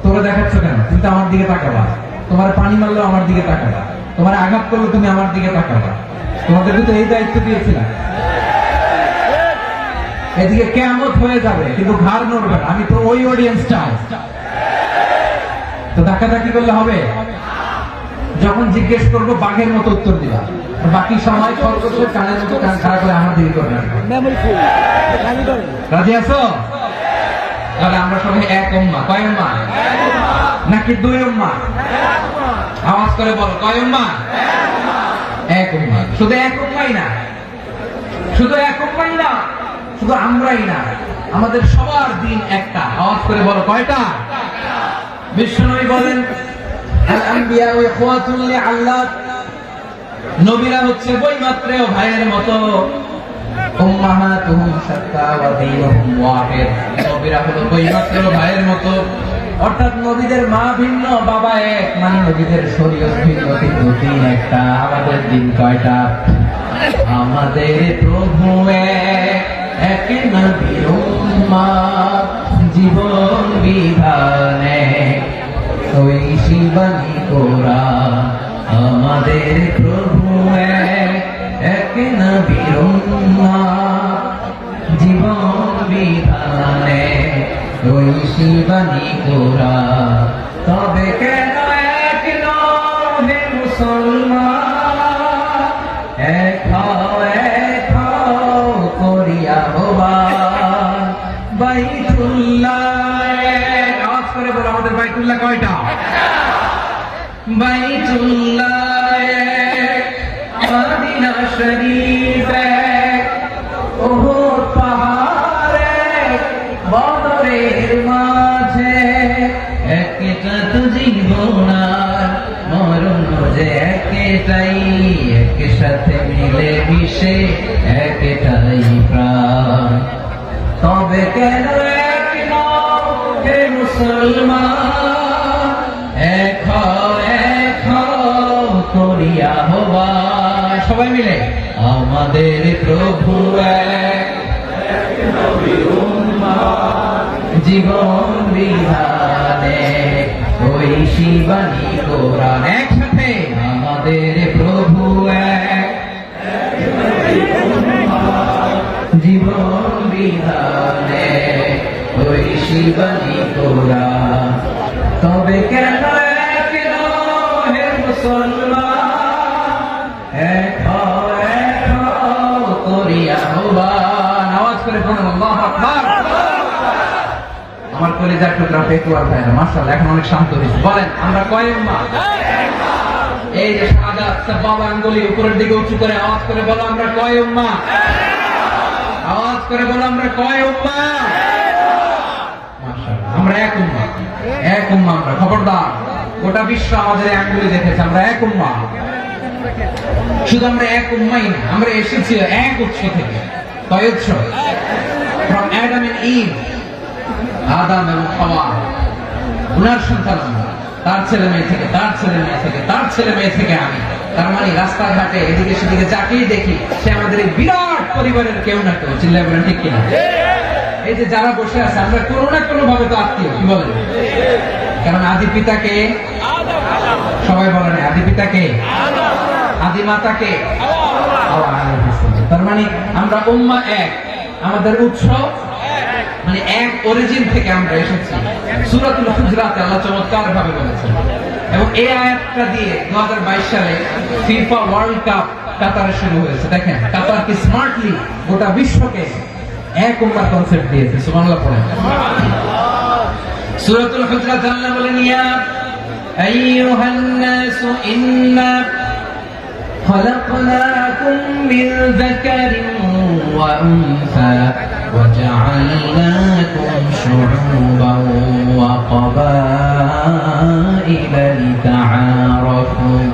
তোরা দেখাচ্ছ কেন? তুমি তো আমার দিকে তাকাবা। তোমার পানি মারলো আমার দিকে তাকাবা, তোমার আঘাত করলো তুমি আমার দিকে তাকাবা। তোমাদেরকে তো এই দায়িত্ব দিয়েছিলাম। এদিকে কিয়ামত হয়ে যাবে কিন্তু ঘাড় নড়বে না। আমি তো ওই অডিয়েন্স চাই। তো ধাক্কাধাক্কি করলে হবে? যখন জিজ্ঞেস করবো বাঘের মতো উত্তর দিবা, বাকি সময় খরগোশের কানের মতো কান খাড়া করে আমার দিকে করবে। রাজি আছো? তাহলে আমরা সবাই এক উম্মাহ। কয় উম্মাহ? নাকি দুই উম্মাহ? আওয়াজ করে বলো, কয় উম্মাহ? এক উম্মাহ। শুধু এক উম্মাহই না, শুধু এক উম্মাহই না, শুধু আমরাই না, আমাদের সবার দিন একটা। আওয়াজ করে বলো কয়টা? বিশ্বনবী বলেন, আল আম্বিয়া ইখওয়াতুন লিআল্লাহ, নবীরা হচ্ছে বৈমাত্রেয় ভাইয়ের মতো। উম্মাহাতুহুম শাত্তা ওয়া দীনুহুম ওয়াহিদ, নবীরা হলো বৈমাত্রেয় ভাইয়ের মতো। অর্থাৎ নবীদের মা ভিন্ন, বাবা এক, মানে নবীদের শরীয়ত ভিন্ন, কিন্তু দিন একটা। আমাদের দিন কয়টা? আমাদের প্রভু এক, এক নবীর উম্মাহ, জীবন বিধান এক, ওই শিবানী কোরআন। আমাদের প্রভু এক, এক নবীর উম্মাহ, জীবন বিধান এক, ওই শিবানী কোরআন। তবে কেন এক নহে মুসলমান, এক করিয়া হবান বাইতুল্লাহ। আওয়াজ করে বলো, আমাদের বাইতুল্লাহ কয়টা? বাইতুল্লাহ এক, মদিনা শরীফ এক, ওহুদ পাহাড় এক, এর মাঝে একটা তো জীবন আর মরণ যে একটাই, একসাথে মিলে মিশে একটাই প্রাণ। তবে কেন এক নও হে মুসলমান, এক হও করিয়া আহ্বান। সবাই মিলে আমাদের প্রভু এক, জীবন বিধানে ওই শিবানী কোরআন। একসাথে আমাদের প্রভু এক, জীবন বিধানে ওই শিবানী কোরআন। তবে কেন এক নও হে মুসলমান, এক হও করিয়া আহ্বান। আওয়াজ করে বলুন আল্লাহু আকবার। আমার কলিজার টুকরা পেটুয়ার ভাইরা মাশাআল্লাহ এখন অনেক শান্ত হয়েছে। বলেন আমরা কয় উম্মাহ? এই যে শাহাদাত সাবাব আঙ্গুলি উপরের দিকে উঁচু করে আওয়াজ করে বলো আমরা কয় উম্মাহ? আওয়াজ করে বলো আমরা কয় উম্মাহ? মাশাআল্লাহ আমরা এক উম্মাহ, এক উম্মাহ আমরা। খবরদার, গোটা বিশ্ব আমাদের এই আঙ্গুলি দেখেছে আমরা এক উম্মাহ। শুধু আমরা এক উম্মাহই না, আমরা এসেছি এক উৎস থেকে। কয় উৎস? from Adam and Eve, আদম এবং হাওয়া, উনার সন্তান আমরা, তার ছেলে মেয়ে থেকে, তার ছেলে মেয়ে থেকে, তার ছেলে মেয়ে থেকে আমি। তার মানে রাস্তাঘাটে এদিকে সেদিকে যাকেই দেখি সে আমাদের এই বিরাট পরিবারের কেউ না কেউ। চিল্লায় বলেন ঠিক কিনা? এই যে যারা বসে আছে আমরা কোনো না কোনো ভাবে তো আত্মীয়, কি বলেন? কারণ আদি পিতাকে, সবাই বলেন আদি পিতাকে, আদি মাতাকে, তার মানে আমরা উম্মাহ এক, আমাদের উৎস মানে এক, অরিজিন থেকে আমরা এসেছি। সূরাতুল হুজরাতে আল্লাহ চমৎকার ভাবে বলেছেন। এবং এই আয়াতটা দিয়ে 2022 সালে ফিফা ওয়ার্ল্ড কাপ কাতারে শুরু হয়েছে। দেখেন কাতার কি স্মার্টলি গোটা বিশ্বকে এক উম্মার কনসেপ্ট দিয়েছে। সুবহানাল্লাহ পড়েন। সূরাতুল হুজরাত আল্লাহ বলেন ইয়া আইয়ুহান নাসু ইন্না خلقناكم من ذكر وأنثى وجعلناكم شعوبا وقبائل لتعارفوا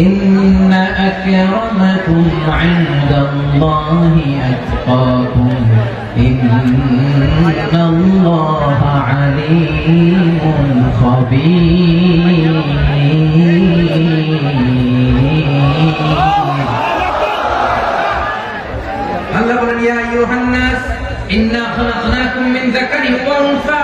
إن أكرمكم عند الله أتقاكم إن الله عليم خبير আল্লাহ বলেন ইয়া আইয়ুহান নাস ইন্না খালাকনাকুম মিন যাকারিন ওয়া উনসা।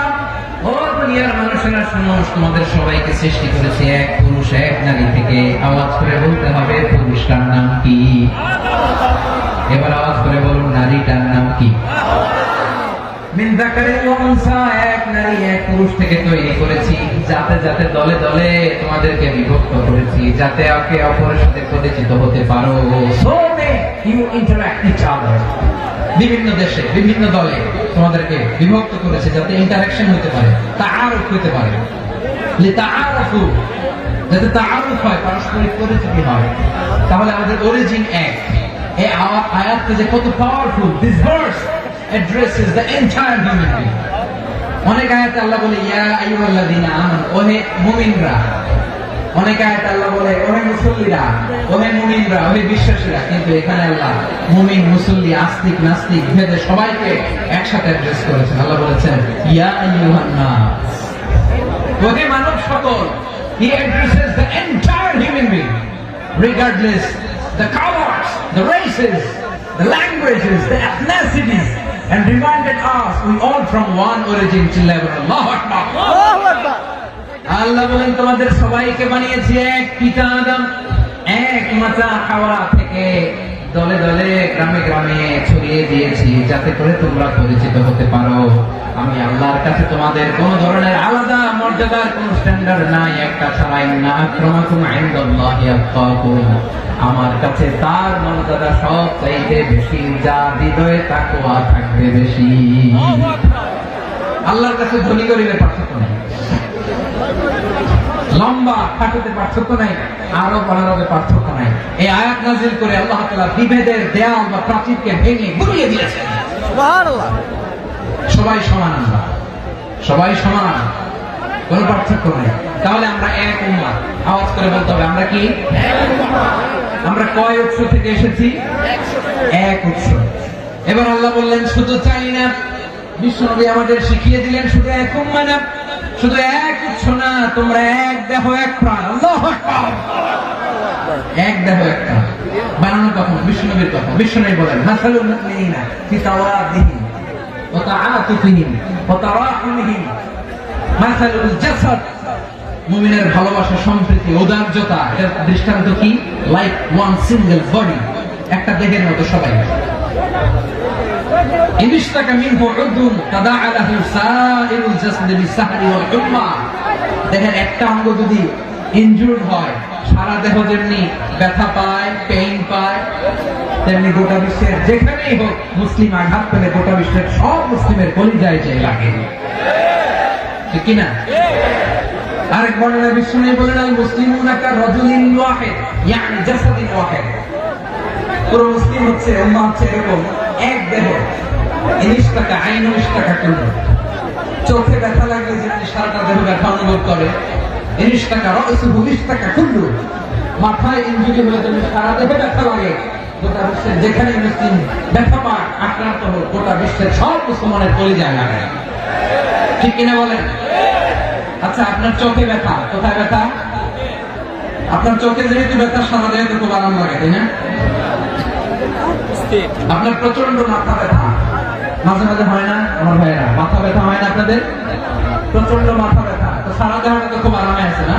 ও দুনিয়ার মানুষেরা শুনো, তোমাদের সবাইকে সৃষ্টি করেছি এক পুরুষ এক নারী থেকে। আওয়াজ করে বলতে হবে পুরুষটার নাম কি? এবার আওয়াজ করে বলুন নারীটার নাম কি? মিন যাকারিন ওয়া উনসা, এক নারী এক পুরুষ থেকে তৈরি করেছি। যাতে যাতে দলে দলে তোমাদেরকে বিভক্ত করেছি, যাতে একে অপরের সাথে পরিচিত হতে পারো। So you interact each other. বিভিন্ন দেশে বিভিন্ন দলে তোমাদেরকে বিভক্ত করেছে যাতে ইন্টারঅ্যাকশন হতে পারে, তাআরুফ হতে পারে। লিতাআরফু, যাতে তাআরুফ হয়, পারস্পরিক পরিচিতি হয়। তাহলে আমাদের অরিজিন এক। এই আয়াতটা যে কত powerful. This verse addresses the entire human being. অনেক আয়াতে আল্লাহ বলে ইয়া আইয়ুহাল্লাযীনা আমানু, ওহে মুমিনরা। অনেক আয়াতে আল্লাহ বলে ওহে মুসল্লিরা, ওহে মুমিনরা, ওহে বিশ্বাসীরা। কিন্তু এখানে আল্লাহ মুমিন, মুসল্লি, আস্তিক, নাস্তিক ভেদে সবাইকে একসাথে অ্যাড্রেস করেছেন। আল্লাহ বলেছেন ইয়া আইয়ুহান নাস, ওহে মানব সকল। He addresses the entire human being, regardless the colors, the races, the languages, the ethnicities, and reminded us we all from one origin. Allahu Akbar. আল্লাহু আকবার। আল্লাহ বলেন তোমাদের সবাইকে বানিয়েছি এক পিতা আদম, এক মাতা হাওয়া থেকে। দলে দলে গ্রামে গ্রামে ছড়িয়ে দিয়েছি যাতে করে তোমরা পরিচিত হতে পারো। আমি আল্লাহর কাছে তোমাদের কোন ধরনের আলাদা মর্যাদার কোন স্ট্যান্ডার্ড নাই, একটা ছাড়াই না। আক্রামাকুম ইনদাল্লাহি আতকাকুম, আমার কাছে তার মর্যাদা সব চাইতে বেশি, যার হৃদয়ে তাকওয়া থাকবে বেশি। আল্লাহর কাছে ধনী গরিবের পার্থক্য নেই, লম্বা খাটোতে পার্থক্য নাই, আরব অনারবে পার্থক্য নাই। এই আয়াত নাযিল করে আল্লাহ তাআলা বিভেদের দেয়াল বা প্রাচীরকে ভেঙে গুড়িয়ে দিয়েছেন। সুবহানাল্লাহ। সবাই সমান, আমরা সবাই সমান, কোনো পার্থক্য নেই। তাহলে আমরা এক উম্মাহ। আওয়াজ করে বলতে হবে আমরা কি? আমরা কয় উৎস থেকে এসেছি? এক উৎস। এবার আল্লাহ বললেন শুধু চাই না, বিশ্বনবী আমাদের শিখিয়ে দিলেন শুধু এক উম্মাহ না, শুধু এক উৎস না, তোমরা এক দেহ এক প্রাণ। আল্লাহু আকবার। এক দেহ এক প্রাণ বানানো কখন? বিশ্বনবীর কথা। বিশ্বনবী বলেন মাসালুল মুমিনিনা ফি তাওয়াদিহিম ওয়া তাআতুফিহিম ওয়া তারাহুমিহিম মাসালুল জাসাদ। মুমিনের ভালোবাসা, সম্প্রীতি, উদারতা, এর দৃষ্টান্ত কি? লাইক ওয়ান সিঙ্গেল বডি, একটা দেহের মতো সবাই। ইনশতাকা মিনহু উদুন তাদাআ লাহু সাইরুল জাসাদি বিসাহরি ওয়াল হুম্মা। দেহের একটা অঙ্গ যদি ইনজুর্ড হয়, সারা দেহ যেমনি ব্যথা পায়, পেইন পায়, তেমনি গোটা বিশ্বের যেখানেই হোক মুসলিম আঘাত পেলে গোটা বিশ্বের সব মুসলিমের কলিজায় যে লাগে, ঠিক কিনা? আরেক বর্ণনা বিশ্বনবী বলেন আল মুসলিমুনা কা রাজুলিন ওয়াহিদ ইয়ানি জাসাদিন ওয়াহিদ। পুরো মুসলিম হচ্ছে, উম্মাহ হচ্ছে এরকম এক দেহ। ইনশতাকা আইনু ইশতাকা কুল্লু। চোখে ব্যথা লাগলে যেমনি সারাটা দেহ ব্যথা অনুভব করে, ইনশতাকা রাসুহু ইশতাকা কুল্লু। মাথায় ইনজুরি হলে যেমনি সারা দেহে ব্যথা লাগে, গোটা বিশ্বের যেখানে মুসলিম ব্যথা পায়, আক্রান্ত হোক, গোটা বিশ্বের সব মুসলমানের কলিজায় লাগে, ঠিক কিনা বলেন? আচ্ছা, আপনার চোখে ব্যথা, কোথায় ব্যথা? আপনার চোখে যেহেতু ব্যথা, সারা দেহে তো খুব আরাম লাগে, তাই না? আপনার প্রচন্ড মাথা ব্যথা মাঝে মাঝে হয় না? আমার ভাইয়েরা, মাথা ব্যথা হয় না আপনাদের? প্রচন্ড মাথা ব্যথা, তো সারা দেহ তো খুব আরামে আছে না?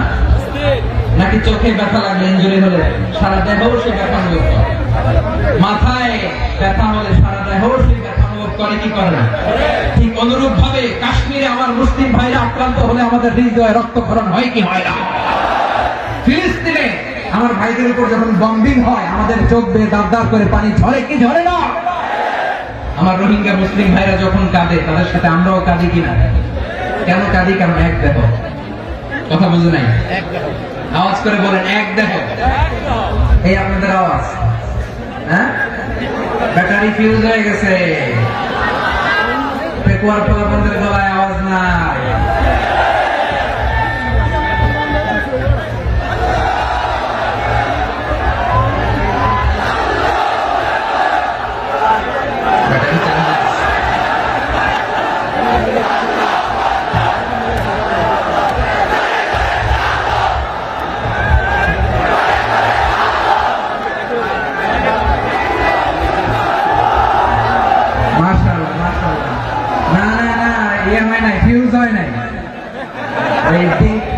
নাকি চোখে ব্যথা লাগলে, ইনজুরি হলে সারা দেহ সে ব্যথা অনুভব করে? মাথায় ব্যথা হলে সারা দেহ সে ব্যথা অনুভব করে কি করে না? ঠিক অনুরূপ ভাবে কাশ্মীরে আমার মুসলিম ভাইরা আক্রান্ত হলে আমাদের হৃদয়ে রক্তক্ষরণ হয় কি হয় না? ফিলিস্তিনে আমার ভাইদের উপর যখন বম্বিং হয়, আমাদের চোখ বেয়ে দাঁত দাঁত করে পানি ঝরে কি ঝরে না? আমার রোহিঙ্গা মুসলিম ভাইরা যখন কাঁদে, তাদের সাথে আমরাও কাঁদি কিনা? কেন কাঁদি? কারণ এক দেহ। কথা বুঝে নাই? আওয়াজ করে বলেন এক দেহ। এই আপনাদের আওয়াজ, হ্যাঁ? ব্যাটারি ফিউজ হয়ে গেছে, পেকুয়ার ফলাফলের গলায় আওয়াজ নাই।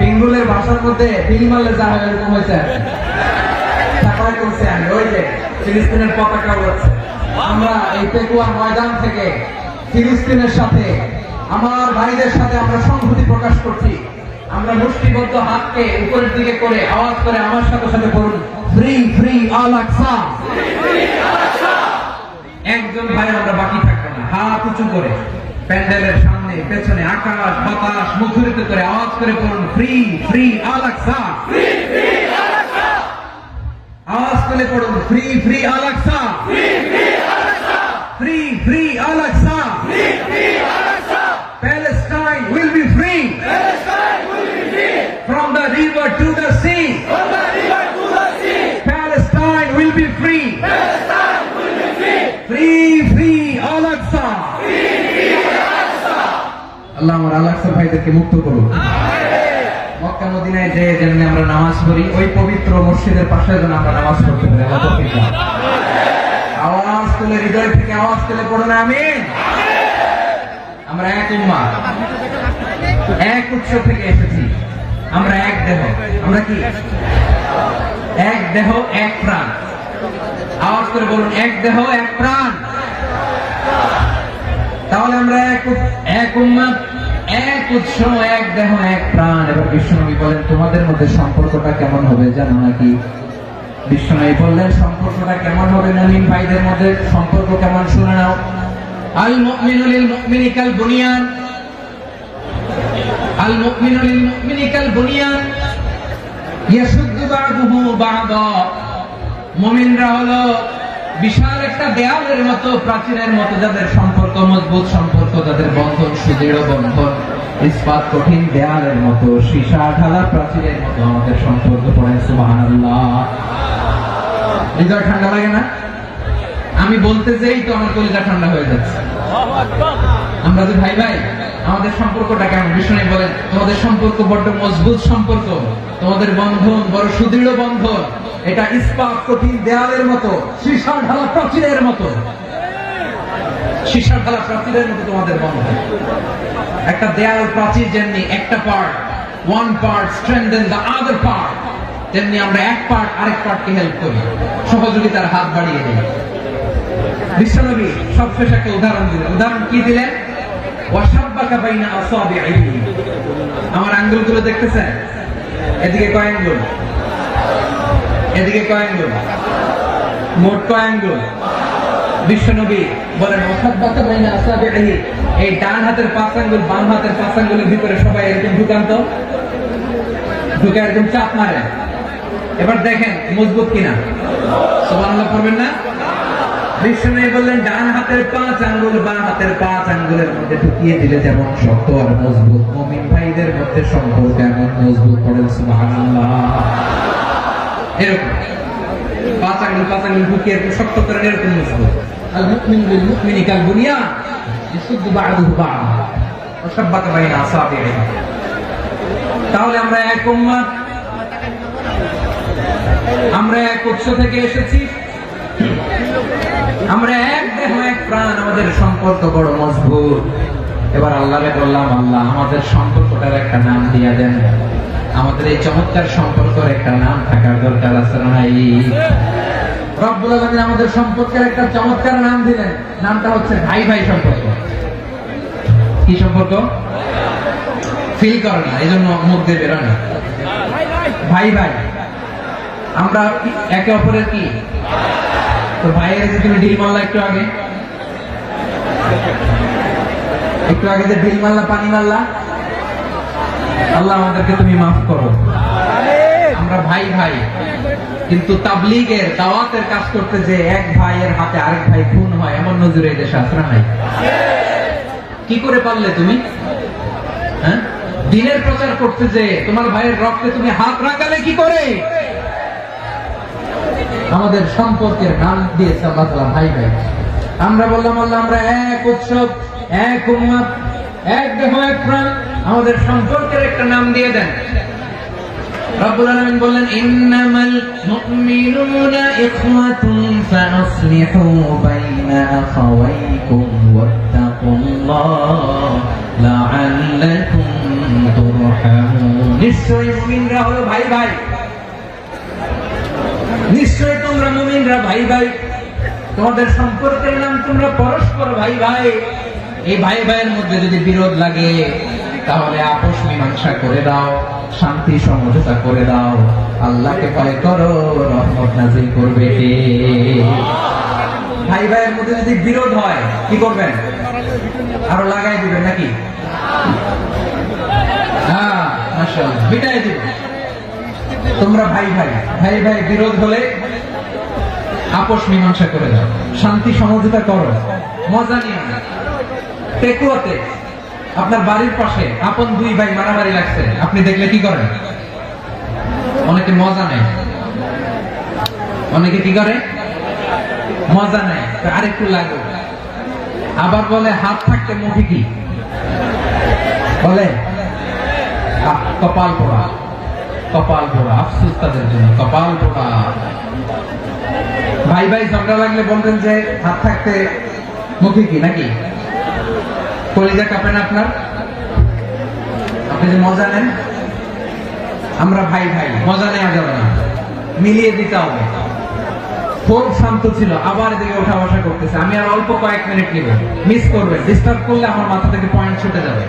বেঙ্গলের ভাষার মধ্যে ফিলিমালে যা হয় এরকম হয়েছে। ওই যে ফিলিস্তিনের পতাকা উড়াচ্ছে। আমরা এই পেকুয়া ময়দান থেকে ফিলিস্তিনের সাথে, আমার ভাইদের সাথে আমরা সংহতি প্রকাশ করছি। আমরা মুষ্টিবদ্ধ হাতকে উপরের দিকে করে আওয়াজ করে আমার সাথে সাথে বলুন ফ্রি ফ্রি আল আকসা। একজন ভাই আমরা বাকি থাকবো না, হাত উঁচু করে প্যান্ডেলের সামনে পেছনে আকাশ বাতাস মুখরিত করে আওয়াজ করে বলুন ফ্রি ফ্রি আল আকসা। আওয়াজ করে পড়ুন free free Al Aqsa, free free Al Aqsa. Palestine will be free from the river to the sea. Palestine will be free. Free free Al Aqsa. আল্লাহ আমার আল আকসা ভাইদেরকে মুক্ত করুন। মক্কা মদিনায় যে যেমনি আমরা নামাজ পড়ি, ওই পবিত্র মসজিদের পাশে যেন আমরা নামাজ পড়তে পারি। আল্লাহ তৌফিক দান। আওয়াজ তুলে, হৃদয় থেকে আওয়াজ তুলে পড়ুন আমিন। আমরা এক উম্মাহ, এক উৎস থেকে এসেছি, আমরা এক দেহ। আমরা কি? এক দেহ এক প্রাণ। আওয়াজ করে বলুন এক দেহ এক প্রাণ। তাহলে আমরা এক উম্মাহ, এক উৎস, এক দেহ এক প্রাণ। এবার বিশ্বনবী বলেন তোমাদের মধ্যে সম্পর্কটা কেমন হবে জানো নাকি? বিশ্বনবী বললেন সম্পর্কটা কেমন হবে মুমিন ভাইদের মধ্যে সম্পর্ক কেমন শুনে নাও। আল মুমিনু লিল মুমিনি কাল বুনিয়ান, আল মুমিনু লিল মুমিনি কাল বুনিয়ান ইয়াশুদ্দু বা'দুহু বা'দা। মুমিনরা হলো বিশাল একটা দেয়ালের মতো, প্রাচীরের মতো, যাদের সম্পর্ক মজবুত, সম্পর্ক যাদের বন্ধন সুদৃঢ় বন্ধন, ইস্পাত কঠিন দেয়ালের মতো, সীসা ঢালা প্রাচীরের মতো আমাদের সম্পর্ক। পড়েন সুবহানাল্লাহ। হৃদয় ঠান্ডা লাগে না? আমি বলতে যেই তো আমার কলিজা ঠান্ডা হয়ে যাচ্ছে। আমরা যে ভাই ভাই, আমাদের সম্পর্কটা কেমন? বিষ্ণু বলেন তোমাদের সম্পর্ক বড্ড মজবুত সম্পর্ক, তোমাদের বন্ধন বড় সুদৃঢ় বন্ধন, এটা ইস্পাত কঠিন দেয়ালের মতো, সীসা ঢালা প্রাচীরের মতো, সীসা ঢালা প্রাচীরের মতো তোমাদের বন্ধন। একটা দেয়াল প্রাচীর যেমনি একটা part, one part strengthen the other part, তেমনি আমরা এক পার্ট আরেক পার্টকে হেল্প করি, সহযোগিতার হাত বাড়িয়ে দিই। বিশ্বনবী সবশেষ একটা উদাহরণ দিলেন। উদাহরণ কি দিলেন? ওয়াশাব্বাকা বাইনা আসাবিহি। আমার আঙ্গুলগুলো দেখতেছেন? এদিকে কয় আঙ্গুল? এদিকে কয় আঙ্গুল? মোট কয় আঙ্গুল? বিশ্বনবী বলেন ওয়াশাব্বাকা বাইনা আসাবিহি, এই ডান হাতের 5 আঙ্গুল বাম হাতের 5 আঙ্গুলের ভিতরে সবাই এরকম ঢুকান তো, ঢুকে এরকম চাপ মারে। এবার দেখেন মজবুত কিনা। সুবহানাল্লাহ পড়বেন না? বিষ্ণু বললেন ডান হাতের 5 আঙ্গুল বাম হাতের 5 আঙ্গুলের মধ্যে ঢুকিয়ে দিলে যেমন শক্ত আর মজবুত, মুমিন ভাইদের মধ্যে সম্পর্ক এমন মজবুত। পড়েন সুবহানাল্লাহ। এরকম 5 আঙ্গুল ঢুকিয়ে এরকম শক্ত করে এরকম মজবুত। আল মুমিনু লিল মুমিনি কাল বুনিয়ান ইয়াসুদ্দু বা'দুহু বা'দ ওয়া শাব্বাকা বাইনা আসাবিহি। তাহলে আমরা এক উম্মাহ, আমরা এক উৎস থেকে এসেছি, আমরা এক দেহ এক প্রাণ, আমাদের সম্পর্ক বড় মজবুত। এবার আল্লাহরে বললাম, আল্লাহ আমাদের সম্পর্কটার একটা নাম দিয়ে দেন। আমাদের এই চমৎকার সম্পর্কের একটা নাম থাকার দরকার আছে না নাই? রব্বুল আলামিন আমাদের সম্পর্কের একটা চমৎকার নাম দিলেন। নামটা হচ্ছে ভাই ভাই সম্পর্ক। কি সম্পর্ক? ফিল করে না, এই জন্য মুখ দিয়ে বেরোয় না। ভাই ভাই, আমরা একে অপরের কি? তো ভাইয়ের যে তুমি ঢিল মারলা একটু আগে যে ঢিল মারলা, পানি মারলা, আল্লাহ আমাদেরকে তুমি মাফ করো। আমরা ভাই ভাই, কিন্তু তাবলীগের দাওয়াতের কাজ করতে যে এক ভাইয়ের হাতে আরেক ভাই খুন হয়, এমন নজর এই দেশে আসরা নাই। কি করে পারলে তুমি? হ্যাঁ, দিনের প্রচার করতে যে তোমার ভাইয়ের রক্তে তুমি হাত রাখালে কি করে? আমাদের সম্পর্কের নাম দিয়েছে আল্লাহ তাআলা ভাই ভাই। আমরা বললাম আল্লাহ আমরা এক উৎসব, এক উম্মত, এক দেহ এক প্রাণ, আমাদের সম্পর্কের একটা নাম দিয়ে দেন। রব্বুল আলামিন বললেন ইন্নামাল মুমিনুনা ইখওয়াতুন ফাসলিহু বাইনা আখাওয়াইকুম ওয়াত্তাকুল্লাহ লাআল্লাকুম তুরহামুন। নিশ্চয়ই মুমিনরা হলো ভাই ভাই, নিশ্চয় তোমরা মুমিনরা ভাই ভাই, তোমাদের সম্পর্কের নাম তোমরা পরস্পর ভাই ভাই। এই ভাই ভাইয়ের মধ্যে যদি বিরোধ লাগে তাহলে আপোষ মীমাংসা করে দাও, শান্তি সমঝোতা করে দাও। আল্লাহকে ভয় করো, রহমত নাযিল করবে কে? ভাই ভাইয়ের মধ্যে যদি বিরোধ হয় কি করবেন? আরো লাগাই দিবেন নাকি? হ্যাঁ মাশাআল্লাহ, বিটাই দিবেন। তোমরা ভাই ভাই, ভাই ভাই বিরোধ হলে আপোষ মীমাংসা করে দাও, শান্তি সমঝোতা করো, মজা নিও না। টেকুয়াতে আপনার বাড়ির পাশে আপন দুই ভাই মারামারি লাগছে, আপনি দেখলে কি করেন? অনেকে মজা নেয়। অনেকে কি করে? মজা নেয়, আরেকটু লাগে। আবার বলে হাত থাকতে মুঠি কি বলে? কপাল পোড়া, কপাল পোড়া। আফসোস তাদের জন্য, কপাল পোড়া। ভাই ভাই ঝগড়া লাগলে বলবেন যে হাত থাকতে মুখে কি নাকি? কলিজা কাঁপে না আপনার? আপনি যে মজা নেন। আমরা ভাই ভাই, মজা নেওয়া যাবে না, মিলিয়ে দিতে হবে। খুব শান্ত ছিল, আবার এদিকে ওঠা বসা করতেছে। আমি আর অল্প কয়েক মিনিট নিব, মিস করবেন। ডিস্টার্ব করলে আমার মাথা থেকে পয়েন্ট ছুটে যাবে।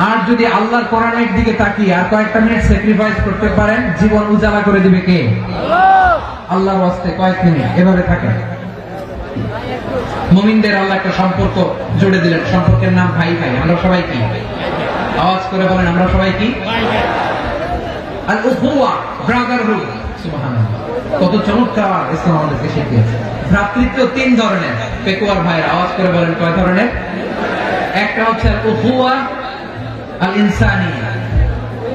আর যদি আল্লাহর কোরআনের দিকে তাকিয়ে আর কয়েকটা মিনিট স্যাক্রিফাইস করতে পারেন, জীবন উজালা করে দিবে কে? আল্লাহর ওয়াস্তে কয়েক মিনিট এভাবে থাকেন। মুমিনদের আল্লাহ একটা সম্পর্ক জুড়ে দিলেন, সম্পর্কের নাম ভাই ভাই। আমরা সবাই কি? আওয়াজ করে বলেন, আমরা সবাই কি? আল উখুয়া, ব্রাদারহুড। সুবহানাল্লাহ। কত চমৎকার ইসলাম আমাদেরকে শিখিয়েছে। ভ্রাতৃত্ব তিন ধরনের। পেকুয়ার ভাইয়ের আওয়াজ করে বলেন কয় ধরনের? একটা হচ্ছে আল উখুয়া আল ইনসানিয়া,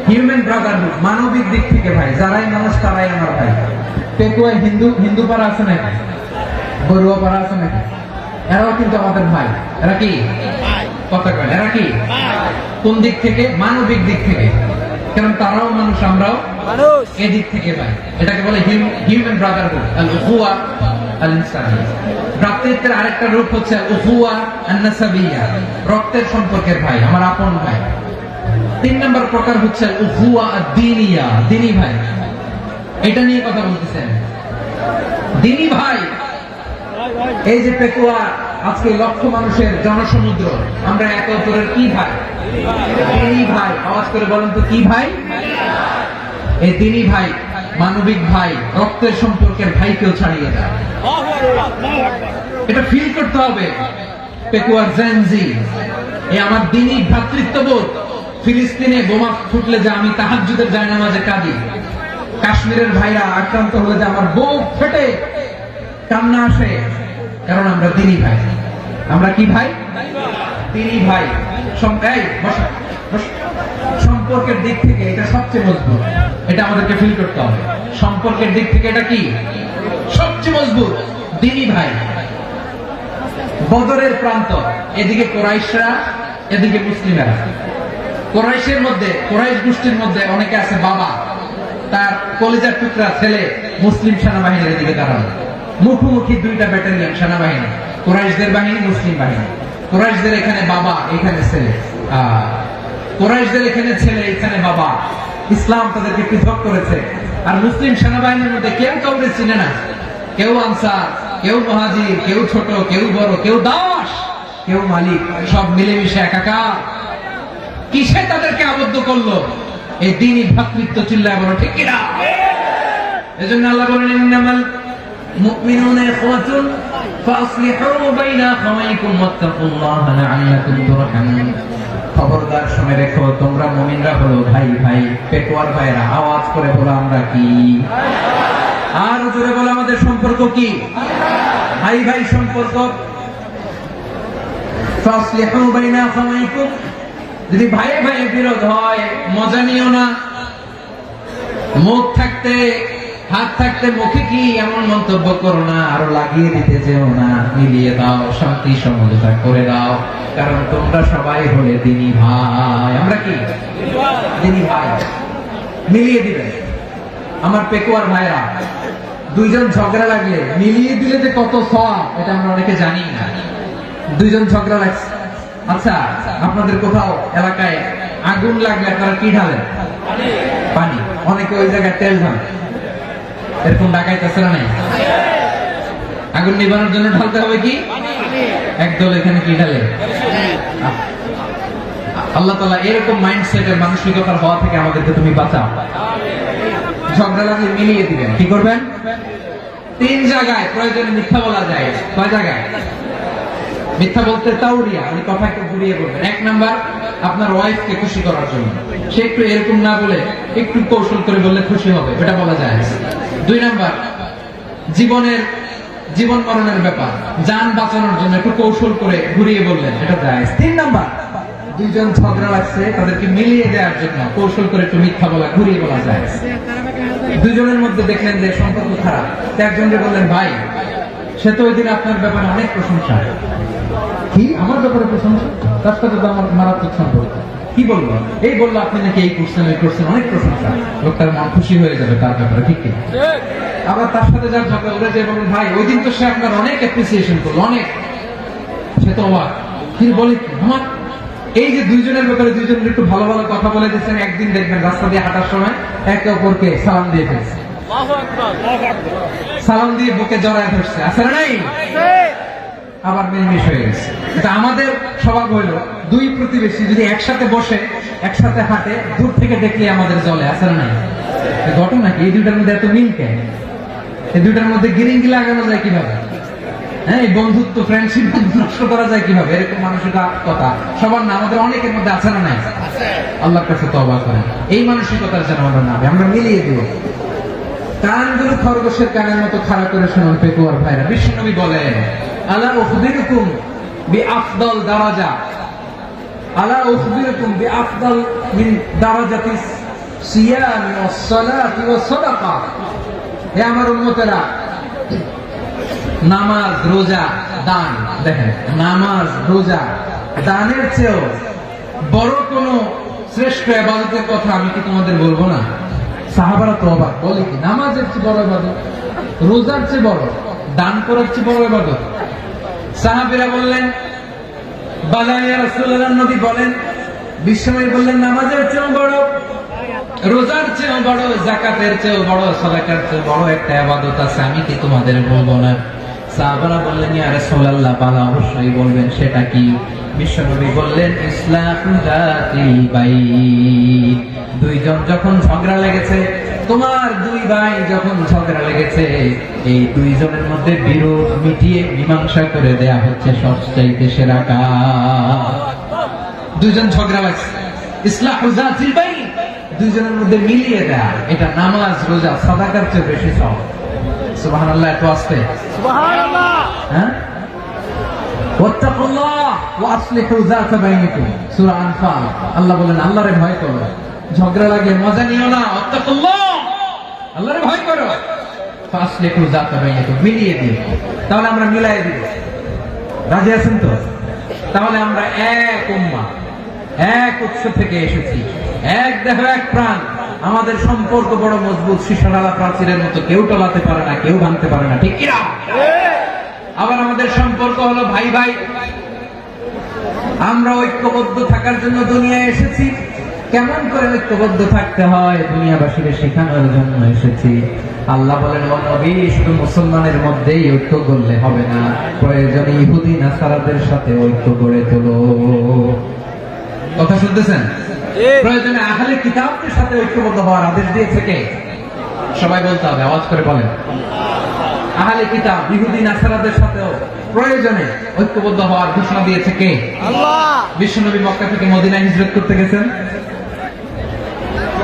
হিউম্যান ব্রাদারহুড, মানবিক দিক থেকে ভাই, যারাই মানুষ তারাই আমার ভাই। পেকুয়ায় হিন্দু পাড়া আছে নাকি, বড়ুয়া পাড়া আছে নাকি? এরাও কিন্তু আমাদের ভাই। এরা কি কথা কয়? এরা কি কোন দিক থেকে? মানবিক দিক থেকে, কারণ তারাও মানুষ, আমরাও মানুষ। এদিক থেকে ভাই। এটাকে বলে হিউম্যান ব্রাদারহুড, আল উখুয়া আল ইনসানিয়া। ভ্রাতৃত্বের আরেকটা রূপ হচ্ছে আল উখুয়া আন নাসাবিয়া, রক্তের সম্পর্কের ভাই, আমার আপন ভাই। তিন নম্বর প্রকার হচ্ছে আল উখুয়া আদ-দীনিয়া, দ্বীনি ভাই। এটা নিয়ে কথা বলতেছেন, দ্বীনি ভাই। এই যে পেকুয়া, আজকে লক্ষ মানুষের জনসমুদ্র, আমরা একে অপরের কি ভাই? দ্বীনি ভাই। আওয়াজ করে বলেন তো কি ভাই? এই দ্বীনি ভাই, মানবিক ভাই, রক্তের সম্পর্কের ভাইকেও ছাড়িয়ে যায়। এটা ফিল করতে হবে। পেকুয়ার জেনজি, এই আমার দ্বীনি ভ্রাতৃত্ববোধ। ফিলিস্তিনে বোমা ফুটলে যে আমি তাহাজ্জুদের জায়নামাজে কাঁদি, কাশ্মীরের ভাইরা আক্রান্ত হলে যে আমার বুক ফেটে কান্না আসে, কারণ আমরা দ্বীনি ভাই। আমরা কি ভাই? দ্বীনি ভাই। সম্পর্কের দিক থেকে এটা সবচেয়ে মজবুত। এটা আমাদেরকে ফিল করতে হবে। সম্পর্কের দিক থেকে এটা কি সবচেয়ে মজবুত? দ্বীনি ভাই। বদরের প্রান্ত, এদিকে কোরাইশরা, এদিকে মুসলিমেরা। কোরাইশের মধ্যে, কোরাইশ গোষ্ঠীর মধ্যে অনেকে আছে বাবা, তার কলিজার টুকরা ছেলে মুসলিম সেনাবাহিনীর দিকে দাঁড়ানো। মুখোমুখি দুইটা ব্যাটালিয়ন সেনাবাহিনী, কোরাইশদের বাহিনী, মুসলিম বাহিনী। কোরাইশদের এখানে বাবা, এখানে ছেলে। কোরাইশদের এখানে ছেলে, এখানে বাবা। ইসলাম তাদেরকে পৃথক করেছে। আর মুসলিম সেনাবাহিনীর মধ্যে কেউ কাউকে চিনে না। কেউ আনসার, কেউ মুহাজির, কেউ ছোট, কেউ বড়, কেউ দাস, কেউ মালিক, সব মিলেমিশে একাকার। কিসে তাদেরকে আবদ্ধ করলো? এই দ্বীনি ভ্রাতৃত্ব। চিল্লায় বলো ঠিক কিনা? এজন্য আল্লাহ বলেন, ইন্নামাল মুমিনুনা ইখওয়াতুন ফাসলিহু বাইনা আখাওয়াইকুম ওয়াত্তাকুল্লাহা লাআল্লাকুম তুরহামুন। খবরদার শুনে রেখো, তোমরা মুমিনরা হলো ভাই ভাই। পেকুয়ার ভাইরা আওয়াজ করে বলো আমরা কি? আর জোরে বলো আমাদের সম্পর্ক কি? ভাই ভাই সম্পর্ক। ফাসলিহু বাইনা আখাওয়াইকুম, যদি ভাই ভাই বিরোধ হয় মজা নিও না। মুখ থাকতে, হাত থাকতে মুখে কি এমন মন্তব্য করো না, আরো লাগিয়ে দিতে যেও না। মিলিয়ে দাও, শান্তি সমঝোতা করে দাও, কারণ তোমরা সবাই হলে দ্বীনি ভাই। আমরা কি? দ্বীনি ভাই। মিলিয়ে দিবে। আমার পেকুয়ার ভাইরা, দুইজন ঝগড়া লাগলে মিলিয়ে দিলে যে কত সওয়াব, এটা আমরা অনেকে জানি না। দুইজন ঝগড়া লাগছে, আচ্ছা আপনাদের কোথাও এলাকায় আগুন লাগলে আপনারা কি ঢালেন? পানি। অনেকে ওই জায়গায় তেল ঢালে। এরকম ডাকাইতেছে না? নাই? আগুন নিবানোর জন্য ঢালতে হবে কি? একদল এখানে কি ঢালে? আল্লাহ তাআলা এরকম মাইন্ডসেটের মানসিকতার হওয়া থেকে আমাদেরকে তুমি বাঁচাও। ঝগড়া লাগলে মিলিয়ে দিবেন। কি করবেন? তিন জায়গায় প্রয়োজনে মিথ্যা বলা যায়। কয় জায়গায় মিথ্যা বলতে? তাওরিয়া, মানে কথাকে ঘুরিয়ে বলবেন। এক নাম্বার, আপনার ওয়াইফকে খুশি করার জন্য সে একটু এরকম না বলে একটু কৌশল করে বললে খুশি হবে, এটা বলা যায়। দুই নাম্বার, জীবন মরণের ব্যাপার, জান বাঁচানোর জন্য একটু কৌশল করে ঘুরিয়ে বললেন, এটা যায়। তিন নাম্বার, দুইজন ঝগড়া লাগছে তাদেরকে মিলিয়ে দেওয়ার জন্য কৌশল করে একটু মিথ্যা বলা, ঘুরিয়ে বলা যায়। দুজনের মধ্যে দেখলেন যে সম্পর্ক খারাপ, একজনকে বললেন ভাই সে তো ওই দিন আপনার ব্যাপারে অনেক প্রশংসা। কি আমার ব্যাপারে প্রশংসা? তার সাথে তো আমার মারাত্মক সম্পর্ক। কি বলবো? এই বললো আপনি নাকি এই করছেন, ওই করছেন, অনেক প্রশংসা। লোকটার মন খুশি হয়ে যাবে তার ব্যাপারে, ঠিক কিনা? আবার তার সাথে যার ঝগড়া ওরা যে বলেন ভাই ওই দিন তো সে আপনার অনেক অ্যাপ্রিসিয়েশন করলো, অনেক। সে তো অবাক, কি বলে কি আমার? এই যে দুইজনের ব্যাপারে দুইজনের একটু ভালো ভালো কথা বলে দিচ্ছেন, একদিন দেখবেন রাস্তা দিয়ে হাঁটার সময় একে অপরকে সালাম দিয়ে ফেলছে, সালাম দিয়ে বুকে জড়ায় ধরছে, আসলে নাই? আবার মিলমিশ হয়ে গেছে। আমাদের স্বভাব হইলো দুই প্রতিবেশী যদি একসাথে বসে একসাথে হাঁটে, দূর থেকে দেখলে আমাদের জলে, আসলে নাই? ঘটনা কি? এই দুইটার মধ্যে এত মিল কেন? এই দুইটার মধ্যে গিরিঙ্গি লাগানো যায় কিভাবে? হ্যাঁ, এই বন্ধুত্ব, ফ্রেন্ডশিপ নষ্ট করা যায় কিভাবে? এরকম মানসিকতা সবার না, আমাদের অনেকের মধ্যে আছে না নাই? আল্লাহর কাছে তওবা করেন এই মানসিকতার যেন আমরা না, আমরা মিলিয়ে দিব। কানগুলো খরগোশের কানের মতো খাড়া করে শুনুন পেকুয়ার ভাইরা। বিশ্বনবী বলেন, আলা উখবিরুকুম বিআফদাল দারাজা, আলা উখবিরুকুম বিআফদাল মিন দারাজাতিস সিয়াম ওয়াস সালাতি ওয়াস সাদাকা। হে আমার উম্মতেরা, নামাজ, রোজা, দান, দেখেন নামাজ, রোজা, দানের চেয়েও বড় কোন শ্রেষ্ঠ ইবাদতের কথা আমি কি তোমাদের বলবো না? সাহাবারা তো অবাক, বলে কি নামাজের চেয়ে বড় ইবাদত, রোজার চেয়ে বড়, দান করার চেয়ে বড় ইবাদত? সাহাবীরা বললেন, বালা ইয়া রাসূলুল্লাহ। নবী বলেন, বিশ্বনবী বললেন, নামাজের চেয়েও বড়, রোজার চেয়েও বড়, যাকাতের চেয়েও বড়, সাদাকার চেয়েও বড় একটা ইবাদত আছে, আমি কি তোমাদের বলবো না? সাহাবারা বললেন, ইয়া রাসূলুল্লাহ, বালা অবশ্যই বলবেন, সেটা কি? বিশ্বনবী বললেন, ইসলাহু যাতিল বাইন। দুইজন যখন ঝগড়া লেগেছে, তোমার দুই ভাই যখন ঝগড়া লেগেছে, এই দুইজনের মধ্যে বিরোধ মিটিয়ে মীমাংসা করে দেয়া হচ্ছে সবচাইতে সেরা কাজ। দুইজন ঝগড়া লাগছে, ইসলাহু যাতিল বাইন, দুইজনের মধ্যে মিলিয়ে দেয়া, এটা নামাজ, রোজা, সাদাকার চেয়ে বেশি সওয়াব। সুবহানাল্লাহ, এত আসতে সুবহানাল্লাহ। হ্যাঁ, ওয়াত্তাকুল্লাহ ওয়া আসলিহু যাতা বাইনিকুম, সূরা আনফাল। আল্লাহ বলেন, আল্লাহরে ভয় করো, ঝগড়া লাগে মজা নিও না, ওয়াত্তাকুল্লাহ, আল্লাহরে ভয় করো, ফাসলিহু যাতা বাইনিকুম, মিলিয়ে দিও। তাহলে আমরা মিলাই দিব, রাজি আছেন তো? তাহলে আমরা এক উম্মাহ, এক উৎস থেকে এসেছি, এক দেহ এক প্রাণ, আমাদের সম্পর্ক বড় মজবুত, শিশারালা প্রাচীরের মতো, কেউ টলাতে পারে না, কেউ ভাঙতে পারে না, ঠিক কিনা? আবার আমাদের সম্পর্ক হলো ভাই ভাই, আমরা ঐক্যবদ্ধ থাকার জন্য দুনিয়ায় এসেছি। কেমন করে ঐক্যবদ্ধ থাকতে হয় দুনিয়াবাসীকে শেখানোর জন্য এসেছি। আল্লাহ বলেন, ও নবী, শুধু মুসলমানের মধ্যেই ঐক্য করলে হবে না, প্রয়োজনে ইহুদি নাসারাদের সাথে ঐক্য গড়ে তোলো। কথা শুনতেছেন? প্রয়োজনে আহলে কিতাবদের সাথে ঐক্যবদ্ধ হওয়ার আদেশ দিয়েছে কে? সবাই বলতে হবে, আওয়াজ করে বলেন। আহলে কিতাব, ইহুদি নাসারাদের সাথেও প্রয়োজনে ঐক্যবদ্ধ হওয়ার ঘোষণা দিয়েছে কে? আল্লাহ। বিশ্বনবী মক্কা থেকে মদিনায় হিজরত করতে গেছেন,